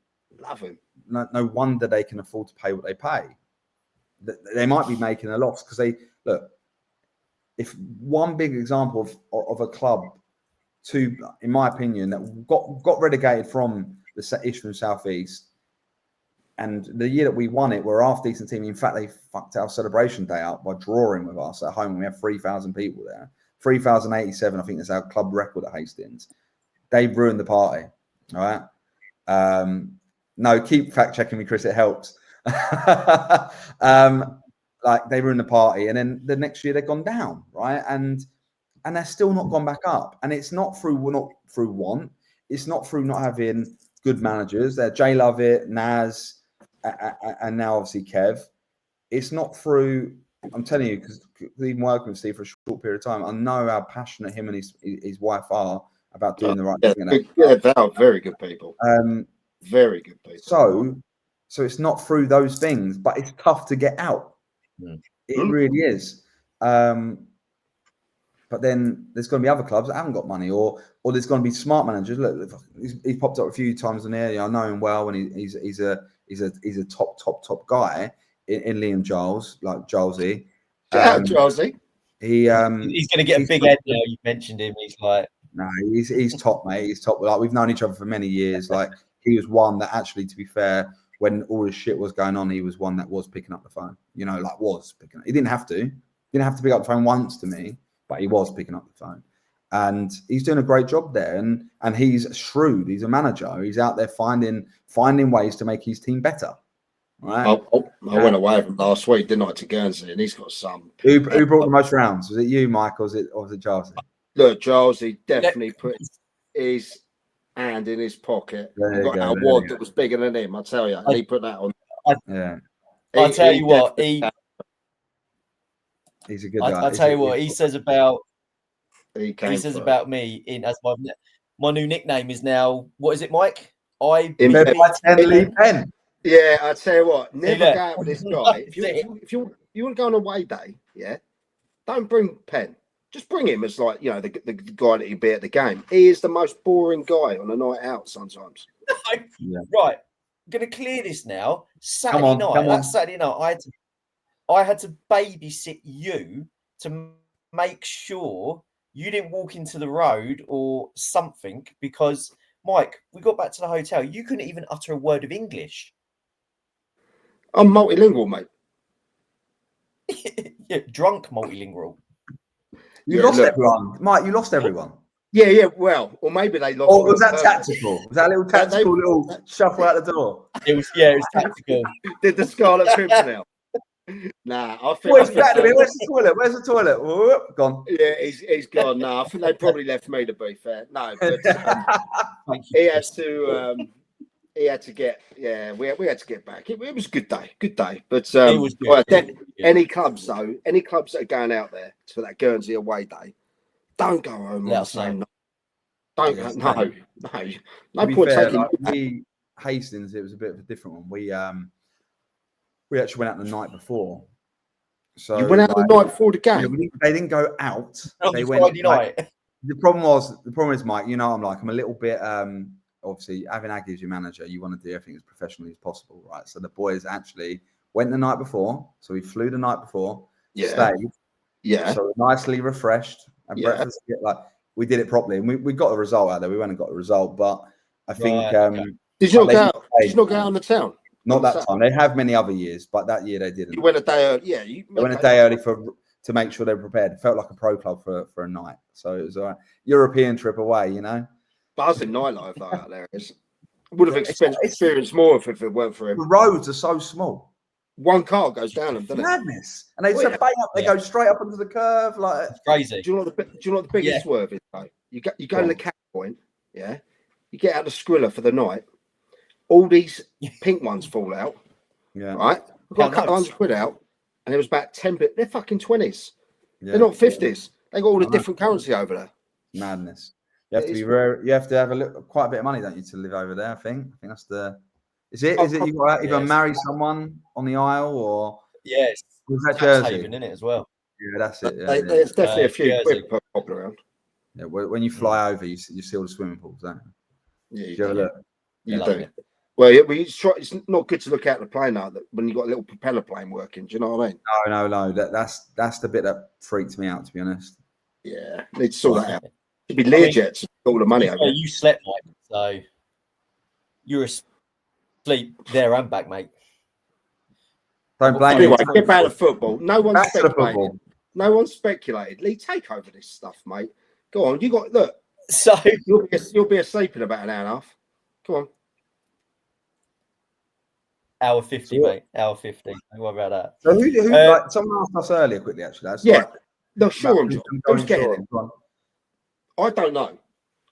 Speaker 3: love him.
Speaker 1: No wonder they can afford to pay what they pay. They might be making a loss because they look. If one big example of a club, in my opinion, that got relegated from the Eastern South East, and the year that we won it, we're a half decent team. In fact, they fucked our celebration day out by drawing with us at home. We had 3,000 people there. 3,087, I think, is our club record at Hastings. They ruined the party. All right. No, keep fact checking me, Chris. It helps. Like they ruined the party, and then the next year they've gone down, right? And and they're still not gone back up. And it's not through want. It's not through not having good managers. They're Jay Lovett, Naz, and now obviously Kev. It's not through. I'm telling you, because even working with Steve for a short period of time, I know how passionate him and his wife are about doing the right thing.
Speaker 3: They are very good people. Very good people.
Speaker 1: So it's not through those things, but it's tough to get out. It really is. But then there's going to be other clubs that haven't got money, or there's going to be smart managers. Look, he's popped up a few times on there. I know him well, and he's a top guy in Liam Giles, like Gilesy.
Speaker 3: Gilesy.
Speaker 2: He's going to get a big head now. You mentioned him. He's like,
Speaker 1: no, he's top, mate. He's top. Like, we've known each other for many years. Like, he was one that actually, to be fair, when all this shit was going on, he was one that was picking up the phone. He didn't have to. He didn't have to pick up the phone once to me, but he was picking up the phone. And he's doing a great job there. And he's shrewd. He's a manager. He's out there finding ways to make his team better. Right.
Speaker 3: I went away with him last week, didn't I, to Guernsey, and he's got some.
Speaker 1: Who brought the most rounds? Was it you, Mike, or was it Charles?
Speaker 3: Look, Charles, he definitely put his hand in his pocket. He got an award that was bigger than him, I tell you. And he put that on.
Speaker 2: I'll tell you what,
Speaker 1: he's a good guy.
Speaker 2: I'll tell you what he says about me as my new nickname is now, what is it, Mike?
Speaker 1: IBB10 Penn.
Speaker 3: Yeah, I tell you what, never go out with this guy. If you want to go on a away day, yeah, don't bring Penn. Just bring him as, like, the guy that he'd be at the game. He is the most boring guy on a night out sometimes.
Speaker 2: Right, I'm going to clear this now. Saturday night, I had to babysit you to make sure you didn't walk into the road or something, because, Mike, we got back to the hotel. You couldn't even utter a word of English.
Speaker 3: I'm multilingual, mate.
Speaker 2: Yeah, drunk multilingual.
Speaker 1: You lost everyone. Mike, you lost everyone.
Speaker 3: Yeah, well, or maybe they lost.
Speaker 1: Or was that tactical? Was that a little tactical little shuffle out the door?
Speaker 2: It was tactical.
Speaker 3: Did the Scarlet Pimpernel? Nah, I think.
Speaker 1: Where's the toilet? Where's the toilet? Whoop, gone.
Speaker 3: Yeah, he's gone. No, I think they probably left me, to be fair. No, but he had to. He had to get. Yeah, we had to get back. It was a good day. But
Speaker 2: it was good.
Speaker 3: Any clubs that are going out there for that Guernsey away day, don't go home and say no. Don't go. No point taking.
Speaker 1: Hastings, it was a bit of a different one. We actually went out the night before. So
Speaker 3: you went out the night before the game.
Speaker 1: Yeah, they didn't go out. They went
Speaker 2: Friday night.
Speaker 1: The problem is, Mike. I'm a little bit. Obviously, having Aggie as your manager, you want to do everything as professionally as possible, right? So the boys actually went the night before. So we flew the night before.
Speaker 3: Yeah.
Speaker 1: Stayed.
Speaker 3: Yeah.
Speaker 1: So nicely refreshed and breakfast. We did it properly, and we got a result out there. We went and got a result, but I think.
Speaker 3: Did you not go out? Did you not go out on the town?
Speaker 1: Not that time. They have many other years, but that year they didn't.
Speaker 3: You went a day early. Yeah,
Speaker 1: you went a day early to make sure they were prepared. It felt like a pro club for a night, so it was a European trip away,
Speaker 3: Buzzing nightlife though out there. Would have experienced more if it weren't for him.
Speaker 1: The roads are so small.
Speaker 3: One car goes down them, doesn't it?
Speaker 1: Madness. And they they go straight up onto the curve, like
Speaker 2: it's crazy.
Speaker 3: Do you know what the biggest swerve is, though? You go to the cap point, yeah. You get out the Skrilla for the night. All these pink ones fall out.
Speaker 1: Yeah.
Speaker 3: Right? We've got a couple of £100 out, and it was about 10 bit. They're fucking 20s. Yeah. They're not 50s. They got all the different currency over there.
Speaker 1: Madness. You have to be rare. You have to have quite a bit of money, don't you, to live over there? I think that's the. Is it you got to either marry someone on the Isle or?
Speaker 2: Yes.
Speaker 1: Was that Jersey?
Speaker 2: In it as well.
Speaker 1: Yeah, that's it. Yeah,
Speaker 3: there's definitely a few quid popping around.
Speaker 1: Yeah, when you fly over, you see all the swimming pools, don't you?
Speaker 3: Yeah,
Speaker 1: you have a look.
Speaker 3: You do. Well, it's not good to look out the plane now when you got a little propeller plane working. Do you know what I mean?
Speaker 1: No. That's the bit that freaks me out, to be honest.
Speaker 3: Yeah, need to sort that out. It'd be Learjets, all the money over.
Speaker 2: You slept, Mike, so you were asleep there and back, mate.
Speaker 1: Don't blame
Speaker 3: me. Get about the football. No one speculated. No one speculated. Lee, take over this stuff, mate. Go on. Look.
Speaker 2: So
Speaker 3: you'll be asleep in about an hour and a half. Come on.
Speaker 2: Hour 50, mate. Hour 50. Don't worry about that.
Speaker 1: So who someone asked us earlier quickly, actually.
Speaker 3: The Shoreham job. Who's getting it?
Speaker 1: Go on.
Speaker 3: I don't know.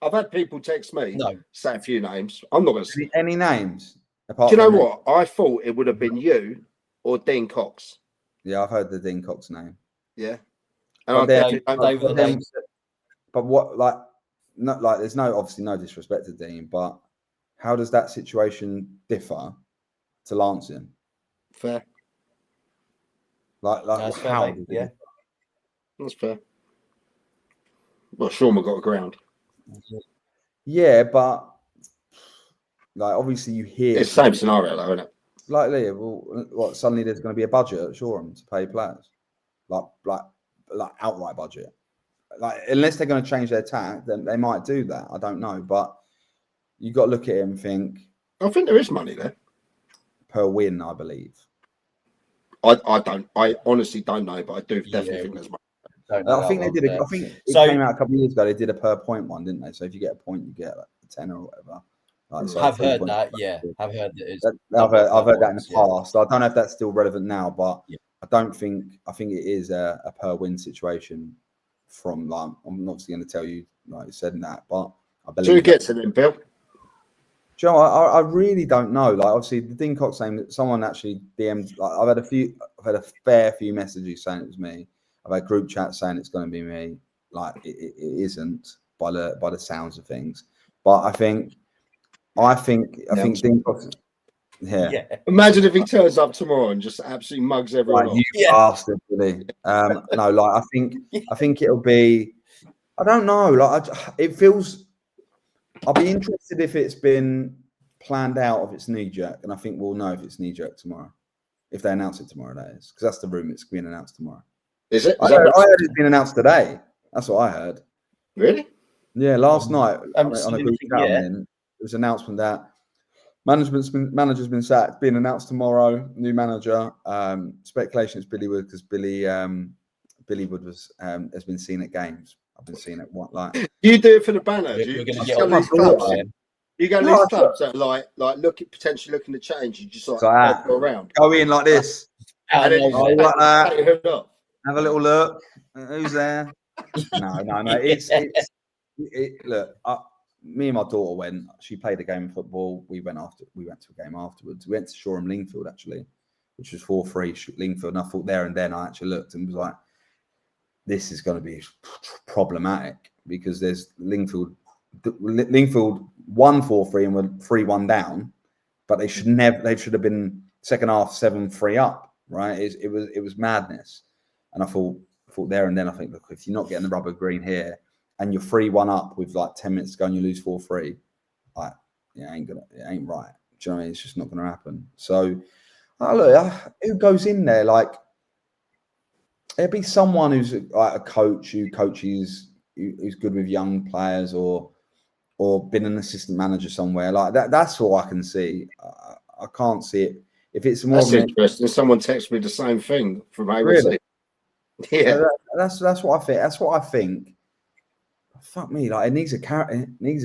Speaker 3: I've had people text me,
Speaker 2: No.
Speaker 3: say a few names. I'm not going to say
Speaker 1: Any names.
Speaker 3: Do you know what? I thought it would have been you or Dean Cox.
Speaker 1: Yeah, I've heard the Dean Cox name.
Speaker 3: Yeah.
Speaker 1: And
Speaker 2: they
Speaker 1: but what, like, not like, there's obviously no disrespect to Dean, but how does that situation differ to Lancing?
Speaker 3: Fair.
Speaker 1: Like
Speaker 2: that's
Speaker 1: how?
Speaker 2: fair, yeah,
Speaker 3: that's fair. Well, Shoreham got a ground.
Speaker 1: Yeah, but like obviously you hear
Speaker 3: it's the same scenario, though, isn't it?
Speaker 1: Like, well, what? Suddenly there's going to be a budget at Shoreham to pay players, like outright budget. Like, unless they're going to change their tack, then they might do that. I don't know, but you got to look at it and think.
Speaker 3: I think there is money there
Speaker 1: per win, I believe.
Speaker 3: I honestly don't know, but I do definitely think there's money.
Speaker 1: I think they did. I think it came out a couple of years ago. They did a per point one, didn't they? So if you get a point, you get like a tenner or whatever. Like, so
Speaker 2: I've heard that. Yeah, I've heard that.
Speaker 1: I've heard that in the past. So I don't know if that's still relevant now, but I don't think. I think it is a per win situation. From like, I'm obviously going to tell you, like you said that, but I believe.
Speaker 3: So who gets it then, Bill?
Speaker 1: Joe, I really don't know. Like, obviously, the Dean Cox name. Someone actually DM'd. Like, I've had a fair few messages saying it was me. I've had group chats saying it's going to be me. Like, it isn't by the sounds of things. But I think Dean Cox. Yeah.
Speaker 3: Imagine if he turns up tomorrow and just absolutely mugs everyone off.
Speaker 1: You bastard, really. No, like I think it'll be. I don't know. Like, it feels. I'll be interested if it's been planned out, if it's knee jerk, and I think we'll know if it's knee jerk tomorrow, if they announce it tomorrow. That is, because that's the room. It's being announced tomorrow.
Speaker 3: Is it?
Speaker 1: I heard it's been announced today. That's what I heard.
Speaker 3: Really?
Speaker 1: Yeah, last night on a group chat,
Speaker 2: yeah.
Speaker 1: There was an announcement that manager's been sacked, being announced tomorrow. New manager. Speculation it's Billy Wood, because Billy Wood has been seen at games. I've been seeing it. What, like?
Speaker 3: You do it for the banner.
Speaker 2: You're going to
Speaker 3: get on these clubs. You go to these clubs that like potentially looking to change. You just like go around,
Speaker 1: go in like this,
Speaker 3: and then
Speaker 1: have a little look. Who's there? No. Look. Me and my daughter went. She played a game of football. We went to a game afterwards. We went to Shoreham Lingfield actually, which was 4-3 Lingfield. And I thought there and then I actually looked and was like, this is going to be problematic, because there's Lingfield won 4-3 and were 3-1 down, but they should have been second half 7-3 up, right? It was madness. And I thought there and then, I think, look, if you're not getting the rubber green here and you're 3-1 up with like 10 minutes to go and you lose 4-3, like, it ain't right. Do you know what I mean? It's just not going to happen. So who goes in there? Like, there'd be someone who's like a coach who coaches, who's good with young players, or been an assistant manager somewhere like that. That's all I can see. I can't see it. If it's more,
Speaker 3: that's interesting. Someone texted me the same thing from ABC.
Speaker 1: Really?
Speaker 3: Yeah,
Speaker 1: that's what I think. That's what I think. Fuck me, like, it needs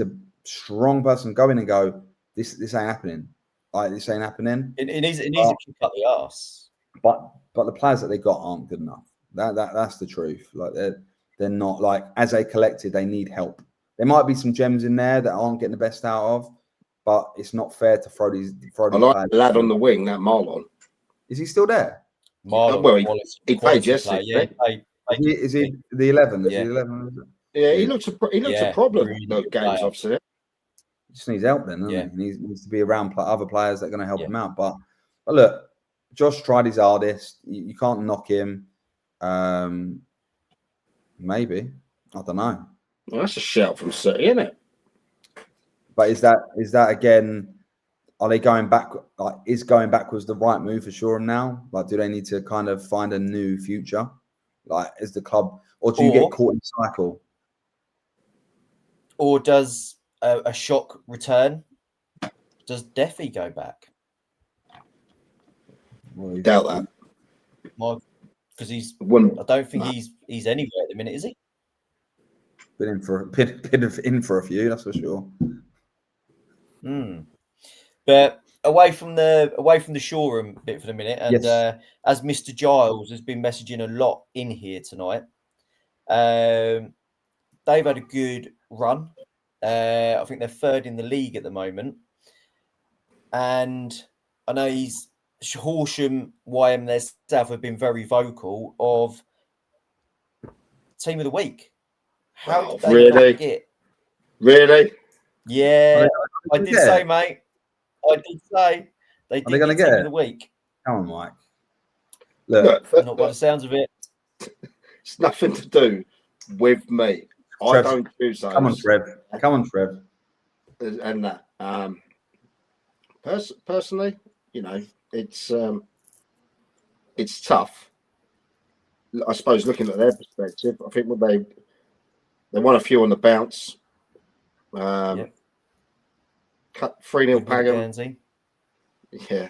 Speaker 1: a strong person to go in and go, this ain't happening. Like, this ain't happening.
Speaker 2: It needs a kick up the arse.
Speaker 1: But the players that they got aren't good enough. That's the truth. Like, they're not, like, as a collective, they need help. There might be some gems in there that aren't getting the best out of, but it's not fair to throw these. I
Speaker 3: like the lad on the wing, that Marlon.
Speaker 1: Is he still there?
Speaker 3: Marlon, well, he played yesterday.
Speaker 2: Yeah,
Speaker 1: is he the 11?
Speaker 2: Yeah.
Speaker 1: The 11?
Speaker 3: Yeah, he looks a problem. Really, those games I've seen.
Speaker 1: He just needs help then, doesn't he? He needs to be around other players that are going to help him out. But look, Josh tried his hardest. You can't knock him. Maybe. I don't know.
Speaker 3: Well, that's a shout from City, isn't it?
Speaker 1: But is that again? Are they going back? Like, is going backwards the right move for Shoreham now? Like, do they need to kind of find a new future? Like, is the club, or do you get caught in the cycle?
Speaker 2: Or does a shock return? Does Deffy go back?
Speaker 3: Well, doubt that.
Speaker 2: Because I don't think he's anywhere at the minute, is he?
Speaker 1: Been in for a few, that's for sure.
Speaker 2: But away from the Shoreham bit for the minute, and as Mr. Giles has been messaging a lot in here tonight, They've had a good run. I think they're third in the league at the moment. And I know Horsham, YM, their staff have been very vocal of team of the week. How did they not get?
Speaker 3: Really?
Speaker 2: Yeah, I did say, mate. I did say they did get team of the week.
Speaker 1: Come on, Mike.
Speaker 2: Look, not by the sounds of it.
Speaker 3: It's nothing to do with me.
Speaker 1: Trev,
Speaker 3: I don't choose those.
Speaker 1: Come on, Trev.
Speaker 3: And that. Personally, you know, it's tough. I suppose looking at their perspective, I think what they won a few on the bounce. Cut 3-0 Pagan. Yeah,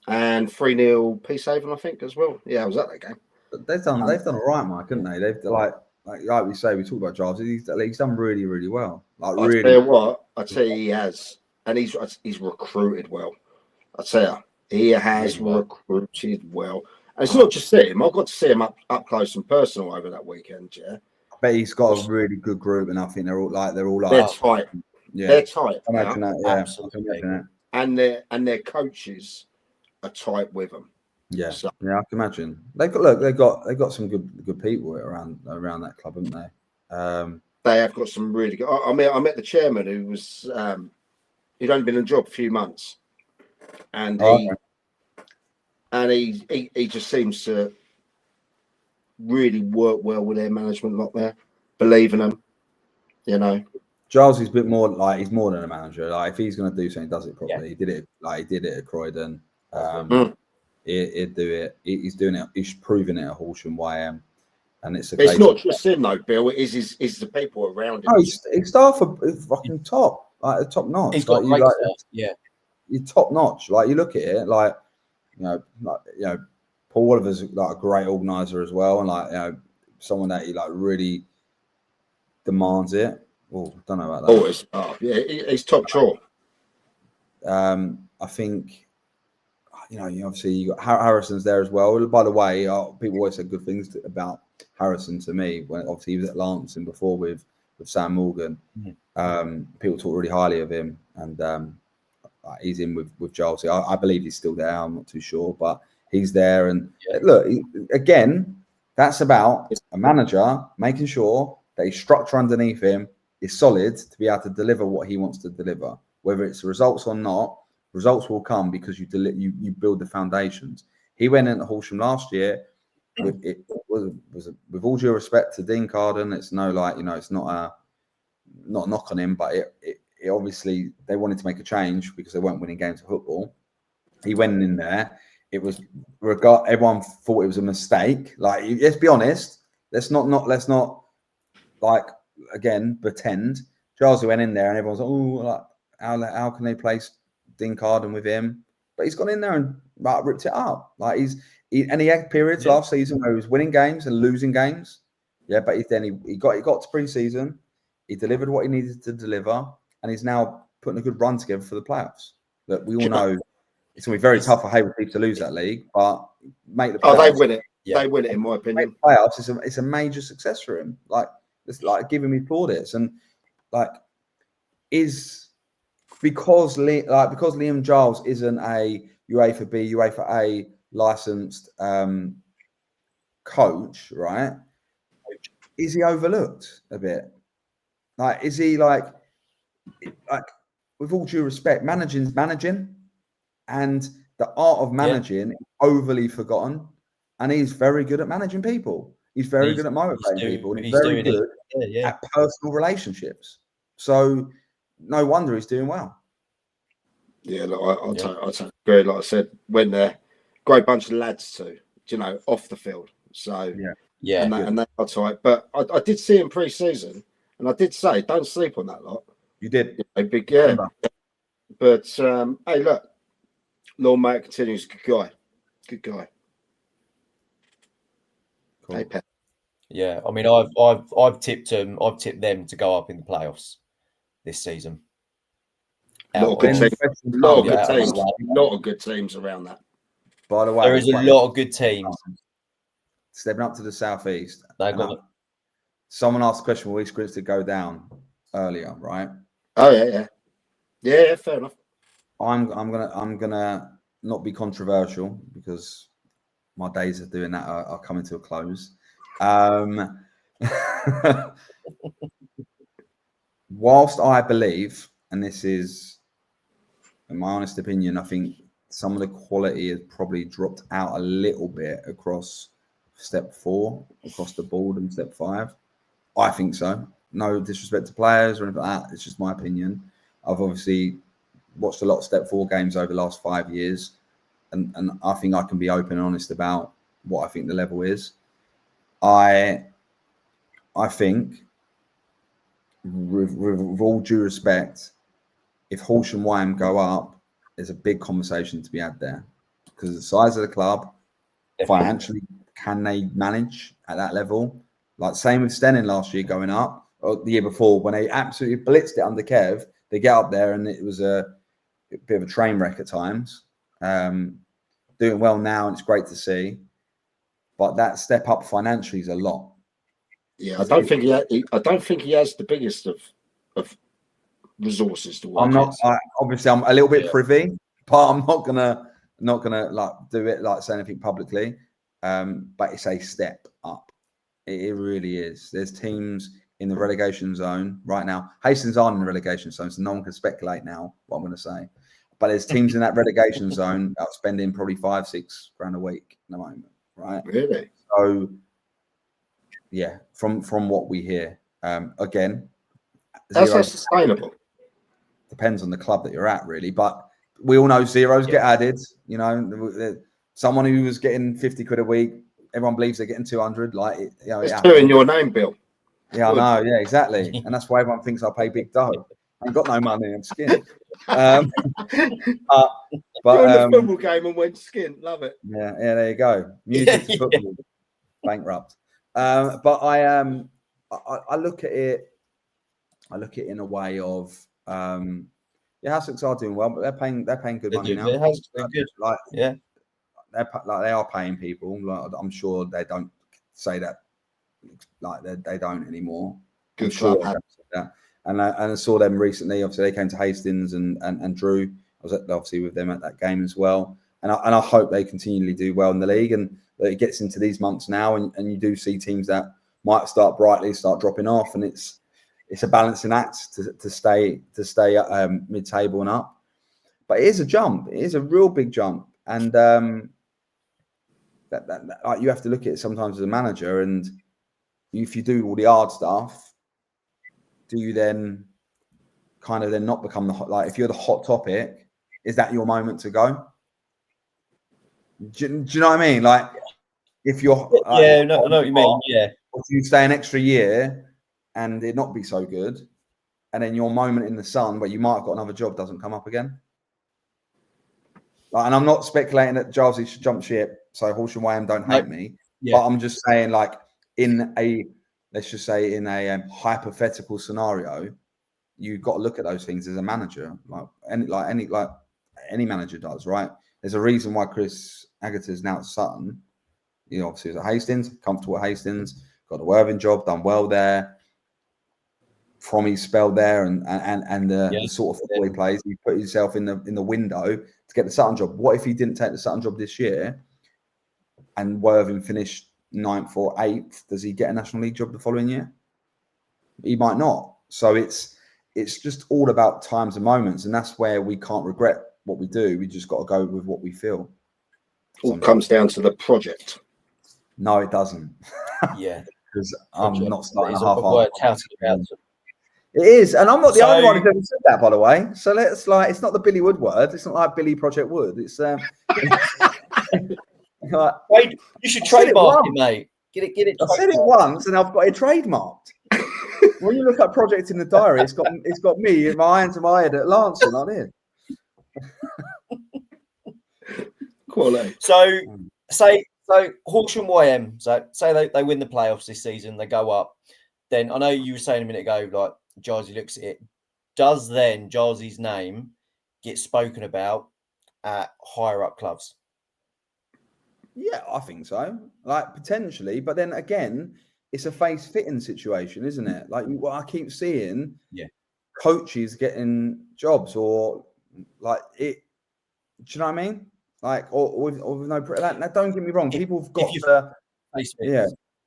Speaker 3: and 3-0 Peacehaven, I think, as well. Yeah, I was at that game.
Speaker 1: They've done all right, Mike, haven't they? They've like we say, we talk about Giles. He's done really, really well. Like really.
Speaker 3: I tell you what, he has, and he's recruited well. I tell you, he has recruited well. And it's not just him. I got to see him up close and personal over that weekend. Yeah,
Speaker 1: I bet he's got a really good group, and I think they're all like
Speaker 3: they're tight.
Speaker 1: Yeah,
Speaker 3: they're tight.
Speaker 1: Imagine that. Yeah,
Speaker 2: absolutely.
Speaker 3: And their coaches are tight with them.
Speaker 1: Yeah, so, yeah, I can imagine. They've got some good people around that club, haven't they?
Speaker 3: They have got some really good. I met the chairman who was he'd only been in the job a few months, and he just seems to really work well with their management lot there, believe in them, you know.
Speaker 1: Giles is a bit more like he's more than a manager. Like if he's going to do something, he does it properly.
Speaker 2: Yeah.
Speaker 1: He did it at Croydon. He'd do it. He's doing it. He's proving it at Horsham YM, and it's
Speaker 3: not just him though, Bill. It is the people around him.
Speaker 1: Oh, his staff are fucking top, like top notch.
Speaker 2: He's got great stuff. Yeah,
Speaker 1: you're top notch. Like you look at it, like Paul Oliver's like a great organizer as well, and someone that he really demands it. Oh, I don't know about that.
Speaker 3: He's top draw.
Speaker 1: I think. Obviously you got Harrison's there as well. By the way, people always said good things about Harrison to me when obviously he was at Lancing before with Sam Morgan. People talk really highly of him, and he's in with Giles. I believe he's still there. I'm not too sure, but he's there. And look, again, that's about a manager making sure that his structure underneath him is solid to be able to deliver what he wants to deliver, whether it's results or not. Results will come because you build the foundations. He went into Horsham last year. It was with all due respect to Dean Carden. It's it's not a knock on him, but it obviously they wanted to make a change because they weren't winning games of football. He went in there. It was everyone thought it was a mistake. Like let's be honest. Let's not pretend. Charles went in there and everyone's like, how can they place Dean Carden with him? But he's gone in there and ripped it up. Like he had periods last season where he was winning games and losing games. Yeah, but he got to pre-season. He delivered what he needed to deliver, and he's now putting a good run together for the playoffs. Look, we all know it's going to be very tough for Hayward to lose that league, but make the playoffs.
Speaker 3: They win it. Yeah. They win it, in my opinion.
Speaker 1: Playoffs it's a major success for him. It's giving me plaudits, and because Liam Giles isn't a UEFA B, UEFA A licensed coach, right? Is he overlooked a bit? Is he with all due respect, managing's managing, and the art of managing is overly forgotten. And he's very good at managing people. He's very good at motivating people. And he's very good at personal relationships. So no wonder he's doing well.
Speaker 3: Yeah, look, I'll totally agree. Like I said, when they're great bunch of lads too, off the field. So and they are tight. But I did see him pre-season, and I did say, don't sleep on that lot.
Speaker 1: You did,
Speaker 3: But hey, look, Lord Mayor continues. Good guy.
Speaker 1: Cool.
Speaker 3: Hey, Penn.
Speaker 2: Yeah, I mean, I've tipped them. I've tipped them to go up in the playoffs this season.
Speaker 3: A lot of good teams around that.
Speaker 1: By the way,
Speaker 2: there is a lot of good teams
Speaker 1: stepping up to the southeast.
Speaker 2: They got
Speaker 1: Someone asked the question, will East Grinstead go down earlier, right?
Speaker 3: Oh yeah, fair enough.
Speaker 1: I'm gonna not be controversial because my days of doing that are coming to a close. Whilst I believe, and this is in my honest opinion, I think some of the quality has probably dropped out a little bit across step 4, across the board, and step 5. I think so. No disrespect to players or anything like that. It's just my opinion. I've obviously watched a lot of step 4 games over the last 5 years, and I think I can be open and honest about what I think the level is. I think, with all due respect, if Horsham Wyham go up, there's a big conversation to be had there because the size of the club, financially, can they manage at that level? Like same with Stenning last year going up, or the year before when they absolutely blitzed it under Kev. They get up there and it was a bit of a train wreck at times. Doing well now, and it's great to see, but that step up financially is a lot.
Speaker 3: Yeah, I don't think he has the biggest of resources to work.
Speaker 1: I'm not. Obviously, I'm a little bit privy, but I'm not gonna like do it like say anything publicly. But it's a step up. It really is. There's teams in the relegation zone right now. Hastings aren't in the relegation zone, so no one can speculate now what I'm going to say. But there's teams in that relegation zone that are spending probably $5-6 grand a week at the moment, right?
Speaker 3: Really?
Speaker 1: So, yeah, from what we hear, again,
Speaker 3: that's not sustainable.
Speaker 1: Depends on the club that you're at, really. But we all know zeros get added. You know, someone who was getting 50 quid a week, everyone believes they're getting 200. Like, you know,
Speaker 3: it's two in your name, Bill.
Speaker 1: Yeah, good. I know. Yeah, exactly. And that's why everyone thinks I pay big dough. I ain't got no money. I'm skin. But
Speaker 3: you're in the football game and went skin. Love it.
Speaker 1: Yeah. There you go. Music to football. Bankrupt. But I look at it. I look at it in a way of Hassocks are doing well, but they're paying good money now.
Speaker 2: It has been good.
Speaker 1: Like,
Speaker 2: yeah,
Speaker 1: they are paying people. Like, I'm sure they don't say that. Like they don't anymore.
Speaker 3: Good club.
Speaker 1: And I saw them recently. Obviously, they came to Hastings and Drew. I was obviously with them at that game as well. And I hope they continually do well in the league. And it gets into these months now, and you do see teams that might start brightly, start dropping off, and it's a balancing act to stay mid-table and up. But it is a jump. It is a real big jump, and that you have to look at it sometimes as a manager. And if you do all the hard stuff, do you then kind of not become the hot? Like, if you're the hot topic, is that your moment to go? Do you know what I mean? Like, if you're
Speaker 2: I know what you mean. Yeah,
Speaker 1: if you stay an extra year and it not be so good, and then your moment in the sun where you might have got another job doesn't come up again. Like, and I'm not speculating that Jarvisy should jump ship, so Horsham Wyham don't hate me. Yeah. But I'm just saying, like, let's just say in a hypothetical scenario, you've got to look at those things as a manager, like any manager does, right? There's a reason why Chris Agata is now at Sutton. You know, obviously, he's at Hastings, comfortable at Hastings, got a Worthing job, done well there. From his spell there and the sort of football he plays, he put himself in the window to get the Sutton job. What if he didn't take the Sutton job this year and Worthing finished 9th or 8th? Does he get a National League job the following year? He might not. So it's just all about times and moments, and that's where we can't regret what we do. We just got to go with what we feel.
Speaker 3: All comes down to the project.
Speaker 1: No, it doesn't.
Speaker 2: Yeah,
Speaker 1: because I'm not starting a
Speaker 2: half-hour.
Speaker 1: It is, and I'm not the only one who's ever said that, by the way. So it's not the Billy Wood word. It's not like Billy Project Wood. It's
Speaker 2: you should trademark it, mate. Get it.
Speaker 1: I said it once, and I've got it trademarked. When you look at Project in the Diary, it's got me in my hands and my head at Lancing, not it?
Speaker 3: Quality.
Speaker 2: So Horsham Wyham. So say they win the playoffs this season, they go up. Then I know you were saying a minute ago, like, Jarzy looks at it. Does then Jarzy's name get spoken about at higher up clubs?
Speaker 1: Yeah, I think so. Like, potentially, but then again, it's a face fitting situation, isn't it? Like what I keep seeing, coaches getting jobs or like it. Do you know what I mean? Like or with no. Now, don't get me wrong. People have got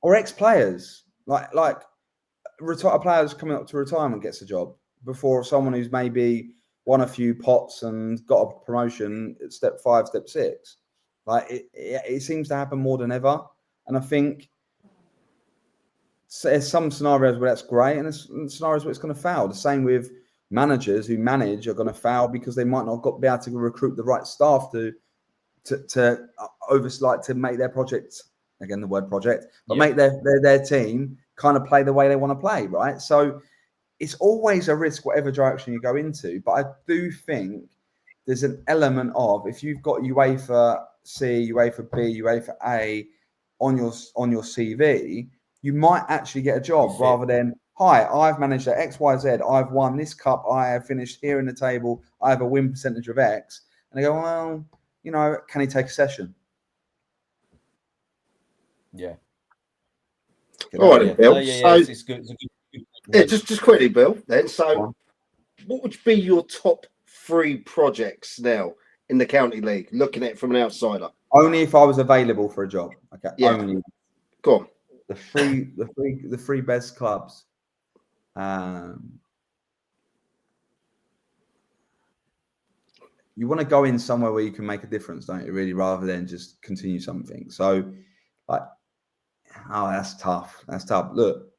Speaker 1: or ex-players like a player's coming up to retirement gets a job before someone who's maybe won a few pots and got a promotion at step 5, step 6. Like it seems to happen more than ever. And I think there's some scenarios where that's great and there's scenarios where it's going to fail. The same with managers who manage are going to fail because they might not be able to recruit the right staff to make their projects, again the word project, but make their team kind of play the way they want to play, right? So it's always a risk whatever direction you go into, but I do think there's an element of, if you've got UEFA C, UEFA B, UEFA A on your CV, you might actually get a job rather than, hi, I've managed at XYZ, I've won this cup, I have finished here in the table, I have a win percentage of X, and they go, well, you know, can he take a session?
Speaker 3: Yeah. All right, Bill.
Speaker 2: It's good.
Speaker 3: Yeah, just quickly, Bill. Then, so what would be your top 3 projects now in the county league? Looking at it from an outsider.
Speaker 1: Only if I was available for a job. Okay.
Speaker 3: Yeah.
Speaker 1: Only.
Speaker 3: Go on.
Speaker 1: The three best clubs. You want to go in somewhere where you can make a difference, don't you? Really, rather than just continue something. So, like, that's tough. That's tough. Look,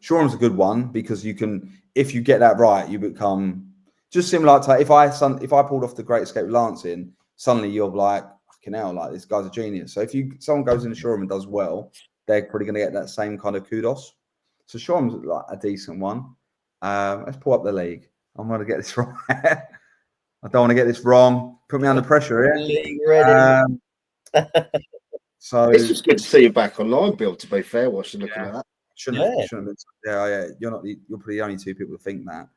Speaker 1: Shoreham's a good one because you can, if you get that right, you become just similar to if I pulled off the Great Escape with Lancing, suddenly you're like, fucking hell, like this guy's a genius. So if someone goes into Shoreham and does well, they're probably going to get that same kind of kudos. So Shoreham's like a decent one. Let's pull up the league. I'm going to get this right. I don't want to get this wrong. Put me under pressure here.
Speaker 2: League ready.
Speaker 3: So it's just good to see you back online, Bill. To be fair, watching looking at that.
Speaker 1: Shouldn't have been. Yeah. You're probably the only 2 people to think that.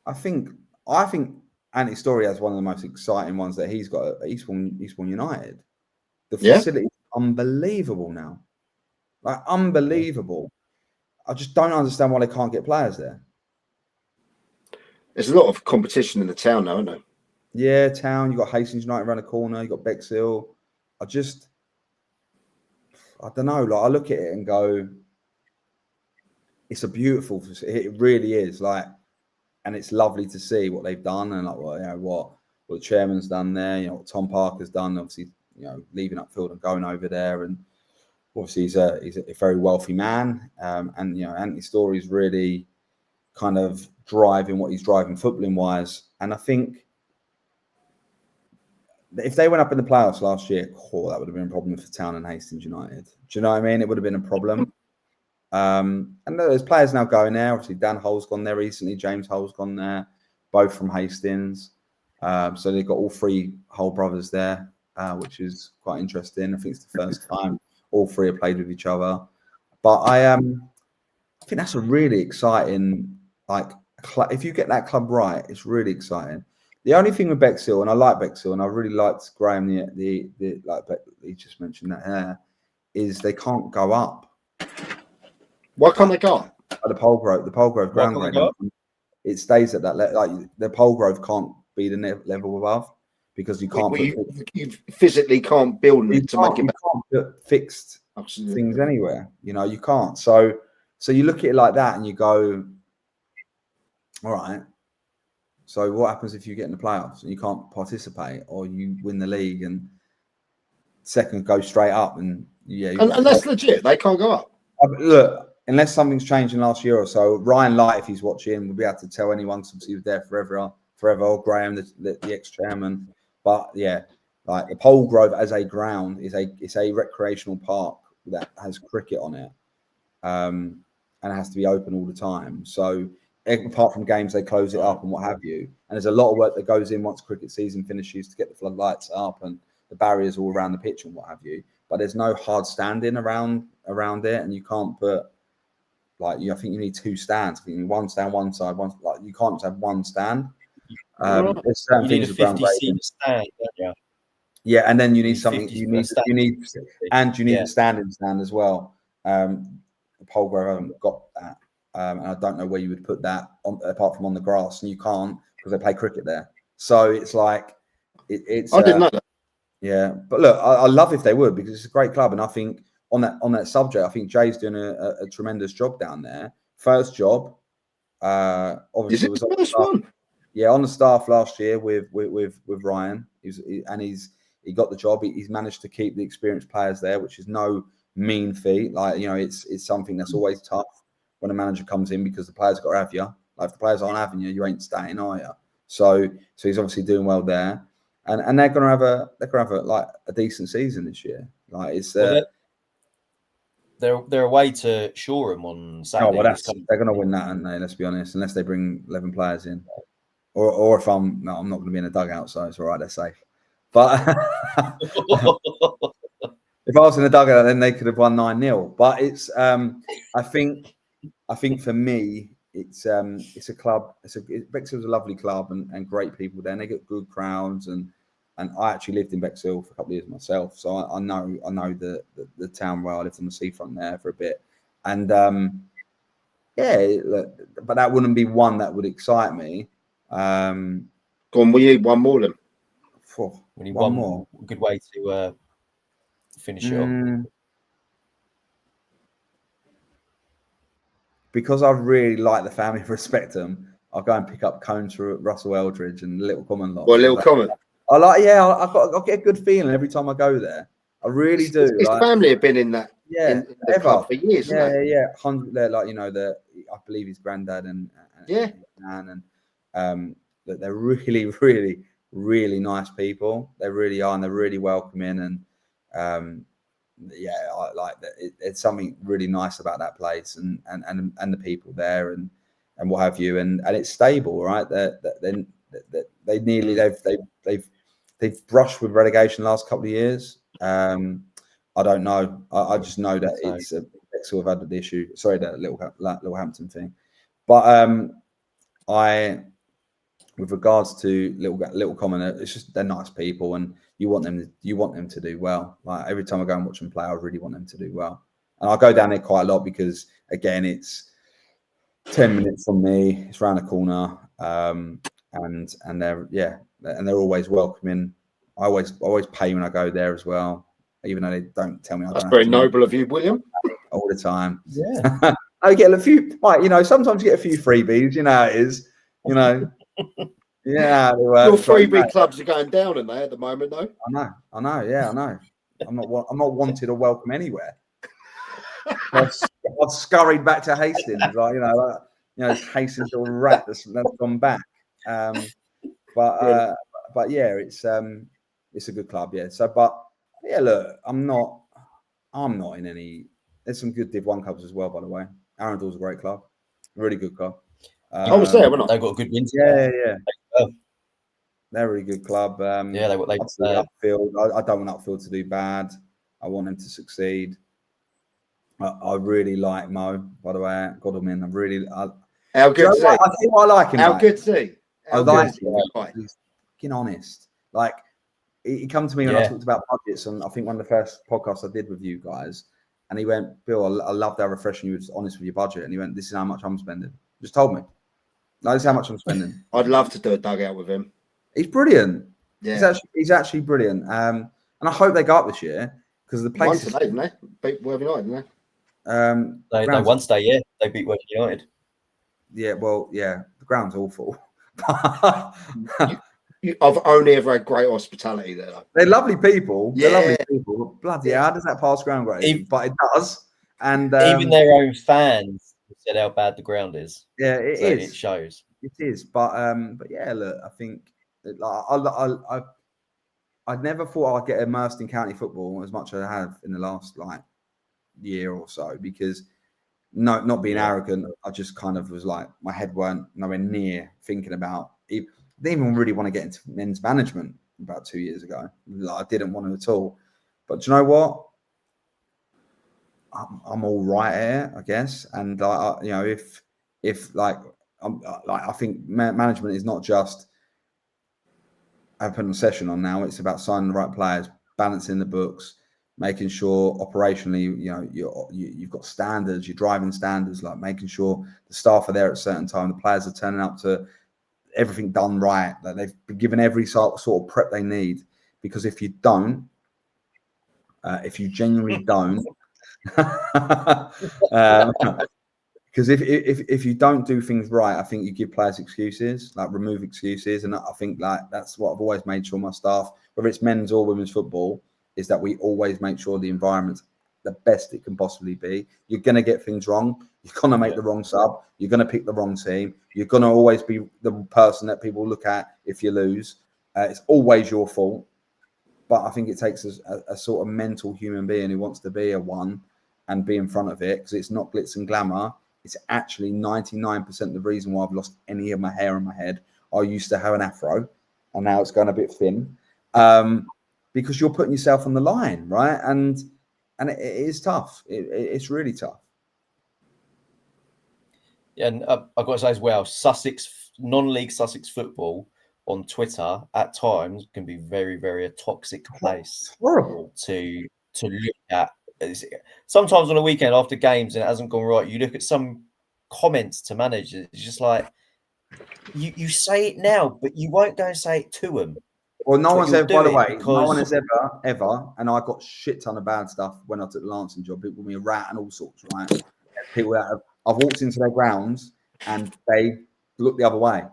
Speaker 1: I think Andy Story has one of the most exciting ones that he's got at Eastbourne United. The facility is unbelievable now. Like unbelievable. I just don't understand why they can't get players there.
Speaker 3: There's a lot of competition in the town now, isn't there?
Speaker 1: Yeah, town. You got Hastings United around the corner. You got Bexhill. I don't know. Like I look at it and go, it's a beautiful. It really is. Like, and it's lovely to see what they've done and like what the chairman's done there. You know what Tom Parker's done. Obviously, leaving Upfield and going over there, and obviously he's a very wealthy man. And Anthony Story's really kind of driving what he's driving footballing wise. And I think if they went up in the playoffs last year, that would have been a problem for Town and Hastings United. Do you know what I mean? It would have been a problem. And there's players now going there. Obviously, Dan Hull's gone there recently. James Hull's gone there, both from Hastings. So they've got all 3 Hull brothers there, which is quite interesting. I think it's the first time all 3 have played with each other. But I think that's a really exciting, like, if you get that club right, it's really exciting. The only thing with Bexhill, and I like Bexhill, and I really liked Graham, the he just mentioned that here, is they can't go up.
Speaker 3: Why can't they go up?
Speaker 1: The Polegrove ground grade. It stays at that level. Like the Polegrove can't be the level above because you can't.
Speaker 3: You physically can't build it to make it.
Speaker 1: You can't put fixed things anywhere. You can't. So you look at it like that and you go, all right. So what happens if you get in the playoffs and you can't participate, or you win the league and second go straight up and
Speaker 3: and that's legit. They can't go up.
Speaker 1: Look, unless something's changed in the last year or so, Ryan Light, if he's watching, will be able to tell anyone since he was there forever. Or Graham, the ex-chairman. But yeah, like the Polegrove as a ground it's a recreational park that has cricket on it, and it has to be open all the time. So apart from games, they close it up and what have you. And there's a lot of work that goes in once cricket season finishes to get the floodlights up and the barriers all around the pitch and what have you. But there's no hard standing around it, and you can't put I think you need 2 stands. I think you need 1 stand one side, one you can't just have 1 stand. There's certain
Speaker 2: you need
Speaker 1: things
Speaker 2: a 50-seat stand, don't you?
Speaker 1: Yeah, and then you need
Speaker 2: 50
Speaker 1: something.
Speaker 2: for
Speaker 1: You
Speaker 2: a
Speaker 1: need
Speaker 2: standing.
Speaker 1: a standing stand as well. Polgrove haven't got that, and I don't know where you would put that on, apart from on the grass, and you can't because they play cricket there. So it's like it's.
Speaker 3: I didn't know that.
Speaker 1: Yeah, but look, I love if they would, because it's a great club, and I think on that subject, I think Jay's doing a tremendous job down there. First job, obviously
Speaker 3: Is it the first one?
Speaker 1: Yeah, on the staff last year with Ryan, he got the job. He's managed to keep the experienced players there, which is no mean feat. Like, you know, it's something that's always tough when a manager comes in, because the players got to have you. Like, if the players aren't having you, you ain't staying, are you? So he's obviously doing well there, and they're gonna have a decent season this year. Like, it's
Speaker 2: they're away to Shoreham on Saturday.
Speaker 1: Oh, well, they're going to win that, aren't they? Let's be honest, unless they bring 11 players in, or if I'm not going to be in a dugout, so it's all right, they're safe. But if I was in a dugout, then they could have won 9-0. But it's, I think for me, it's a club. Bexhill's a lovely club and great people there, and they get good crowds. And I actually lived in Bexhill for a couple of years myself, so I know the town well. I lived on the seafront there for a bit, and yeah, look, but that wouldn't be one that would excite me.
Speaker 3: Go on, we need one more then.
Speaker 2: We need one more. Good way to finish it off.
Speaker 1: Because I really like the family of Respectum, I'll go and pick up cones for Russell Eldridge and Little Common lot.
Speaker 3: Well, Little Common.
Speaker 1: I like, yeah, I get a good feeling every time I go there. I really do.
Speaker 3: His family have been in that.
Speaker 1: Yeah,
Speaker 3: in the club for years.
Speaker 1: Yeah, yeah. They're like, you know, I believe his granddad and Nan, and they're really, really, really nice people. They really are, and they're really welcoming, and yeah, I like that. It's something really nice about that place, and the people there, and what have you, and it's stable, right? They've brushed with relegation the last couple of years. I don't know. I just know that it's sort of had the issue. Sorry, that Littlehampton thing, but with regards to Little Common, it's just they're nice people, and you want them to do well. Like, every time I go and watch them play, I really want them to do well, and I go down there quite a lot because, again, it's 10 minutes from me. It's around the corner, and they're always welcoming. I always pay when I go there as well, even though they don't tell me.
Speaker 3: That's very noble of you, William.
Speaker 1: All the time.
Speaker 2: Yeah.
Speaker 1: I get a few. Right, you know, sometimes you get a few freebies. You know how it is. You know. Yeah.
Speaker 3: Your freebie clubs are going down, aren't they, at the moment, though?
Speaker 1: I know. Yeah, I know. I'm not wanted or welcome anywhere. I've scurried back to Hastings, it's Hastings little rat that's gone back. But yeah, it's a good club, yeah. So, but yeah, look, I'm not in any. There's some good Div 1 clubs as well, by the way. Arundel's a great club, really good club.
Speaker 3: I was there, weren't I?
Speaker 2: They've got a good win.
Speaker 1: Yeah. They're a really good club.
Speaker 2: Yeah, they
Speaker 1: Upfield. I don't want Upfield to do bad. I want them to succeed. I really like Mo, by the way. Godalming.
Speaker 3: How good to see.
Speaker 1: I think I like him.
Speaker 3: How good to see.
Speaker 1: I like him. He's fucking honest. Like, he come to me when I talked about budgets, and I think one of the first podcasts I did with you guys, and he went, "Bill, I loved how refreshing you were honest with your budget." And he went, "This is how much I'm spending." Just told me. No, this is how much I'm spending.
Speaker 3: I'd love to do a dugout with him.
Speaker 1: He's brilliant.
Speaker 3: Yeah,
Speaker 1: he's actually brilliant. And I hope they go up this year, because the place.
Speaker 3: Once today, didn't they? Beat Worthing United, didn't they?
Speaker 2: They once day, yeah. They beat Worthing United.
Speaker 1: Yeah, well, yeah. The ground's awful.
Speaker 3: I've only ever had great hospitality there, though.
Speaker 1: They're lovely people.
Speaker 3: Yeah.
Speaker 1: They're lovely people. Bloody hell, how does that pass ground grade? But it does. And
Speaker 2: even their own fans said how bad the ground is.
Speaker 1: Yeah, it is.
Speaker 2: It shows.
Speaker 1: It is. But yeah, look, I think I never thought I'd get immersed in county football as much as I have in the last year or so, because not being arrogant, I just kind of was like, my head weren't nowhere near thinking about it. Didn't even really want to get into men's management about 2 years ago. I didn't want to at all. But do you know what? I'm all right here, I guess. And if I think management is not just I've put a session on now. It's about signing the right players, balancing the books, making sure operationally, you've got standards, your driving standards, like making sure the staff are there at a certain time, the players are turning up to everything done right, that they've been given every sort of prep they need. Because if you don't, if you genuinely don't, because if you don't do things right, I think you give players excuses, like remove excuses. And I think like that's what I've always made sure my staff, whether it's men's or women's football, is that we always make sure the environment's the best it can possibly be. You're going to get things wrong. You're going to make the wrong sub. You're going to pick the wrong team. You're going to always be the person that people look at if you lose. It's always your fault. But I think it takes a sort of mental human being who wants to be a one and be in front of it, because it's not glitz and glamour. It's actually 99% the reason why I've lost any of my hair on my head. I used to have an afro, and now it's gone a bit thin, because you're putting yourself on the line, right? And it is tough. It's really tough.
Speaker 2: Yeah, and I've got to say as well, Sussex, non-league Sussex football on Twitter at times can be very, very a toxic place.
Speaker 1: It's horrible
Speaker 2: to look at. Sometimes on a weekend after games and it hasn't gone right, you look at some comments to managers. It's just like you say it now, but you won't go and say it to them.
Speaker 1: Well, no one's ever, by the way, no one has ever, and I got shit ton of bad stuff when I took the Lancing job. People call me a rat and all sorts, right? People that I've walked into their grounds and they look the other way.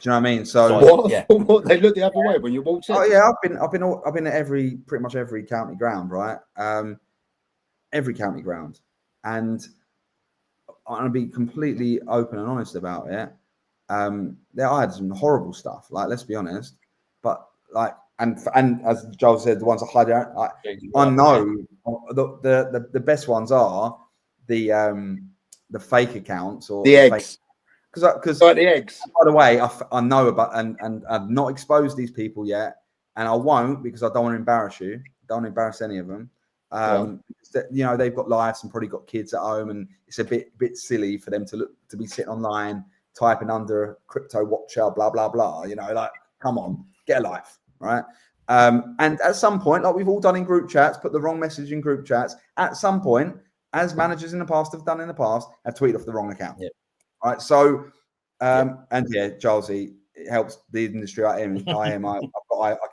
Speaker 1: Do you know what I mean? So
Speaker 3: what, they look the other way when you walked in?
Speaker 1: Oh yeah, I've been at pretty much every county ground, right? Every county ground, and I'm gonna be completely open and honest about it. I had some horrible stuff. Like, let's be honest, but like, and as Joel said, the ones I hide out, I know the best ones are the fake accounts or
Speaker 3: the eggs.
Speaker 1: Because
Speaker 3: the eggs.
Speaker 1: By the way, I know about and I've not exposed these people yet, and I won't, because I don't want to embarrass you. Don't want to embarrass any of them. They've got lives and probably got kids at home, and it's a bit silly for them to be sitting online typing under crypto watcher, blah blah blah. Like, come on, get a life, right? And at some point, like we've all done in group chats, put the wrong message in group chats. At some point, as managers in the past have done in the past, have tweeted off the wrong account.
Speaker 2: Yeah.
Speaker 1: Right. So, Charlesy, it helps the industry I am. I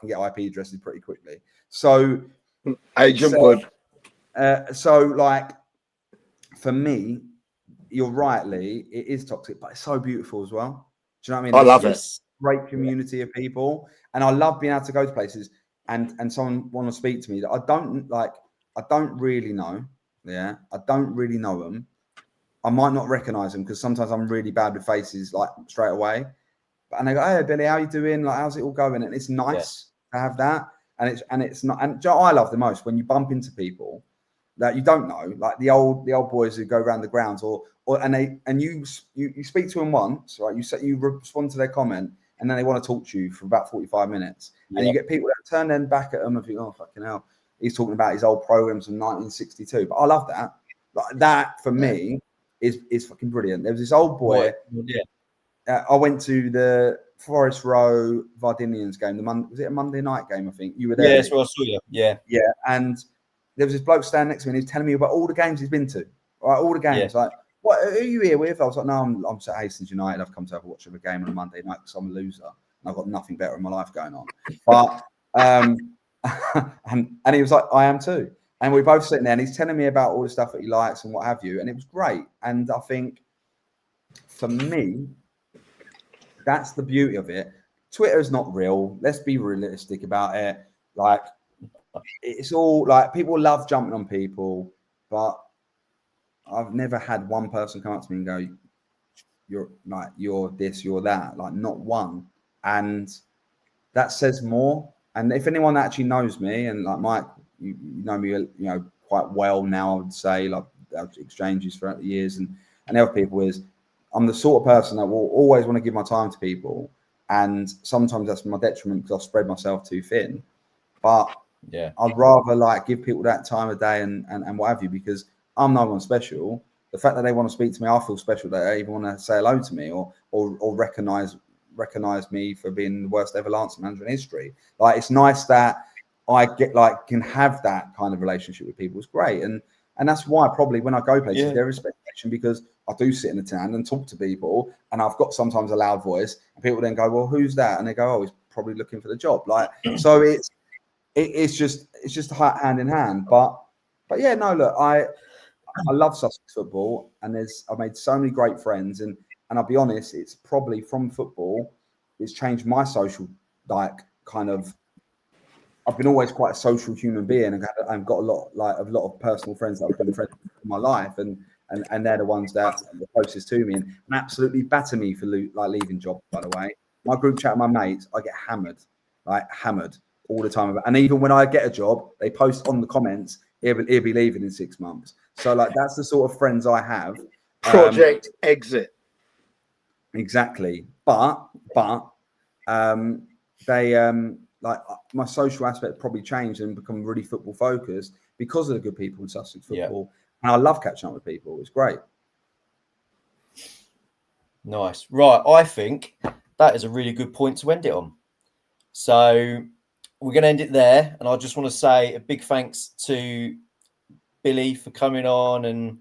Speaker 1: can get IP addresses pretty quickly. So,
Speaker 3: Agent would.
Speaker 1: So, like, for me, you're right, Lee. It is toxic, but it's so beautiful as well. Do you know what I mean?
Speaker 3: I love it.
Speaker 1: Great community of people, and I love being able to go to places and someone want to speak to me that I don't really know. Yeah, I don't really know them. I might not recognize them because sometimes I'm really bad with faces, like, straight away. And they go, "Hey, Billy, how you doing? Like, how's it all going?" And it's nice to have that. And it's not. And I love the most when you bump into people that you don't know, like the old boys who go around the grounds, and you speak to them once, right? You respond to their comment, and then they want to talk to you for about 45 minutes, and you get people that turn then back at them and think, "Oh, fucking hell, he's talking about his old programs from 1962." But I love that. Like, that for me is fucking brilliant. There was this old boy. I went to the Forest Row Vardinians game. Was it a Monday night game? I think you were there.
Speaker 2: Yeah, that's where I saw you. Yeah.
Speaker 1: And there was this bloke standing next to me, and he was telling me about all the games he's been to. Right, all the games. Like, what are you here with? I was like, no, I'm at Hastings United. I've come to have a watch of a game on a Monday night because I'm a loser and I've got nothing better in my life going on. But and he was like, I am too. And we're both sitting there, and he's telling me about all the stuff that he likes and what have you. And it was great. And I think for me, that's the beauty of it. Twitter is not real. Let's be realistic about it. Like, it's all like, people love jumping on people, but I've never had one person come up to me and go, you're this, you're that. Like, not one. And that says more. And if anyone actually knows me, and like Mike, you know me, quite well now, I would say, like, exchanges throughout the years, and other people, is I'm the sort of person that will always want to give my time to people, and sometimes that's my detriment because I've spread myself too thin. But I'd rather like give people that time of day and what have you, because I'm no one special. The fact that they want to speak to me, I feel special that they even want to say hello to me or recognize recognise me for being the worst ever Lancet manager in history. Like, it's nice that I can have that kind of relationship with people. It's great, and that's why probably when I go places there is expectation, because I do sit in the stand and talk to people, and I've got sometimes a loud voice, and people then go, "Well, who's that?" And they go, "Oh, he's probably looking for the job." Like, so it's just hand in hand. But yeah, no, look, I love Sussex football, and I've made so many great friends, and I'll be honest, it's probably from football, it's changed my social, like, kind of. I've been always quite a social human being, and I've got a lot of personal friends that I've been friends with in my life, and they're the ones that are the closest to me, and absolutely batter me for leaving jobs. By the way, my group chat with my mates, I get hammered all the time. And even when I get a job, they post on the comments, he'll be leaving in 6 months. So, like, that's the sort of friends I have.
Speaker 3: Project exit.
Speaker 1: Exactly. But they like, my social aspect probably changed and become really football focused because of the good people in Sussex football. Yeah. And I love catching up with people. It's great.
Speaker 2: Nice. Right. I think that is a really good point to end it on. So we're going to end it there. And I just want to say a big thanks to Billy for coming on and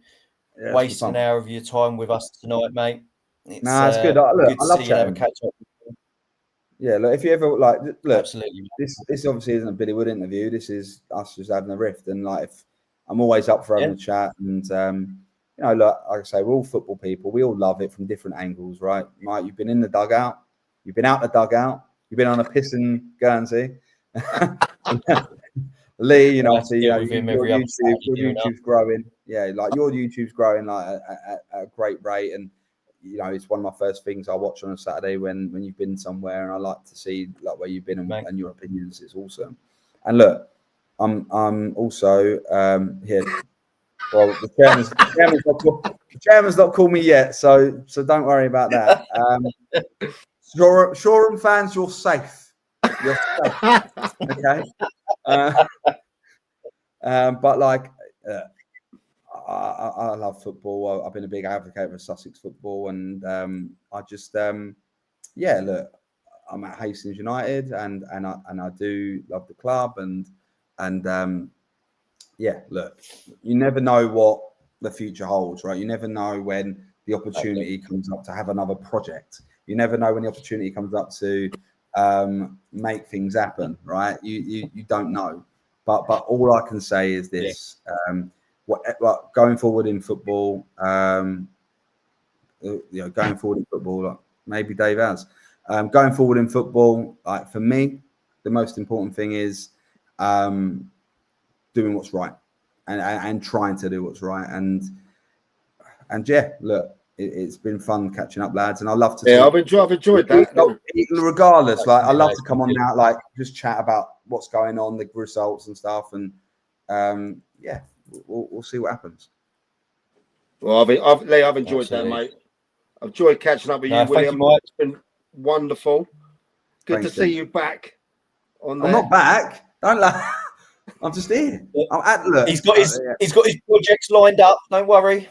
Speaker 2: wasting an hour of your time with us tonight, mate.
Speaker 1: It's good. Look, I love chatting.
Speaker 2: Catch up.
Speaker 1: Yeah, look, if you ever look,
Speaker 2: absolutely.
Speaker 1: This obviously isn't a Billy Wood interview. This is us just having a rift, and like, I'm always up for having a chat. And look, like I say, we're all football people. We all love it from different angles, right? Mike, you've been in the dugout, you've been out the dugout, you've been on a pissing Guernsey. Lee, obviously, your YouTube's growing. Yeah, like, your YouTube's growing like at a great rate, and it's one of my first things I watch on a Saturday when you've been somewhere, and I like to see like where you've been and your opinions. It's awesome. And look, I'm also here. Well, the chairman's not called me yet, so don't worry about that. Shoreham fans, you're safe. You're safe. Okay. But like, I love football. I've been a big advocate for Sussex football, and I just look, I'm at Hastings United, and I do love the club, and look, you never know what the future holds, right? You never know when the opportunity comes up to have another project. You never know when the opportunity comes up to make things happen, right? You don't know. But all I can say is this: going forward in football, going forward in football, like maybe Dave has. Going forward in football, like, for me, the most important thing is doing what's right and trying to do what's right. And look, it's been fun catching up, lads, and I love to.
Speaker 3: Yeah, I've enjoyed that.
Speaker 1: Regardless, like, I love to come on now, like, just chat about what's going on, the results and stuff, and we'll see what happens.
Speaker 3: Well, I've enjoyed that, mate. I've enjoyed catching up with you, William. It's been wonderful. Good to see you back on there.
Speaker 1: I'm not back. Don't laugh. I'm just here. Look,
Speaker 2: he's got his projects lined up. Don't worry.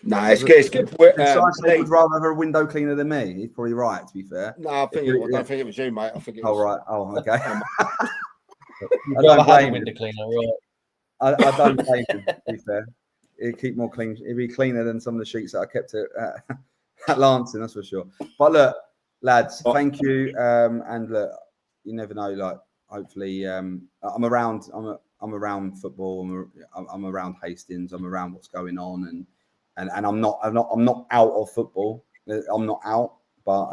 Speaker 3: No, it's good. It's good.
Speaker 1: He would rather have a window cleaner than me. He's probably right, to be fair.
Speaker 3: No, I don't think it was you, mate. I think it was.
Speaker 1: Oh, right. Oh, okay.
Speaker 2: I don't blame him. Window cleaner, right?
Speaker 1: I don't blame him, to be fair. He'd keep more clean. He'd be cleaner than some of the sheets that I kept at Lancing, that's for sure. But look, lads, thank you. And look, you never know. Like, hopefully, I'm around. I'm around football. I'm around Hastings. I'm around what's going on, and I'm not out of football. I'm not out, but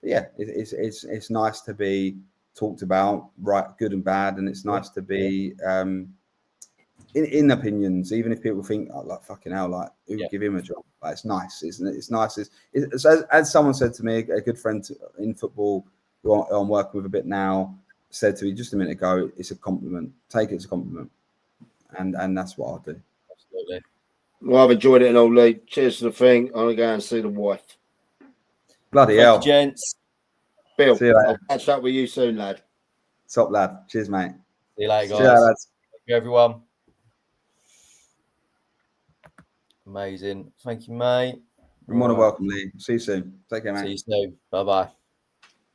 Speaker 1: yeah, it's nice to be talked about, right, good and bad, and it's nice to be in opinions, even if people think, oh, like, fucking hell, like, who would give him a job? Like, it's nice, isn't it? It's nice. It's as someone said to me, a good friend in football who I'm working with a bit now, said to me just a minute ago, it's a compliment. Take it as a compliment, and that's what I'll do.
Speaker 2: Absolutely.
Speaker 3: Well, I've enjoyed it and all, Lee. Cheers to the thing. I'm going to go and see the wife.
Speaker 1: Bloody hell.
Speaker 2: Thank you, gents.
Speaker 3: Bill, I'll catch up with you soon, lad.
Speaker 1: Top lad. Cheers, mate.
Speaker 2: See you later, guys.
Speaker 1: See you later, lads.
Speaker 2: Thank you, everyone. Amazing. Thank you, mate.
Speaker 1: You're more than welcome, Lee. See you soon. Take care, mate.
Speaker 2: See you soon. Bye bye.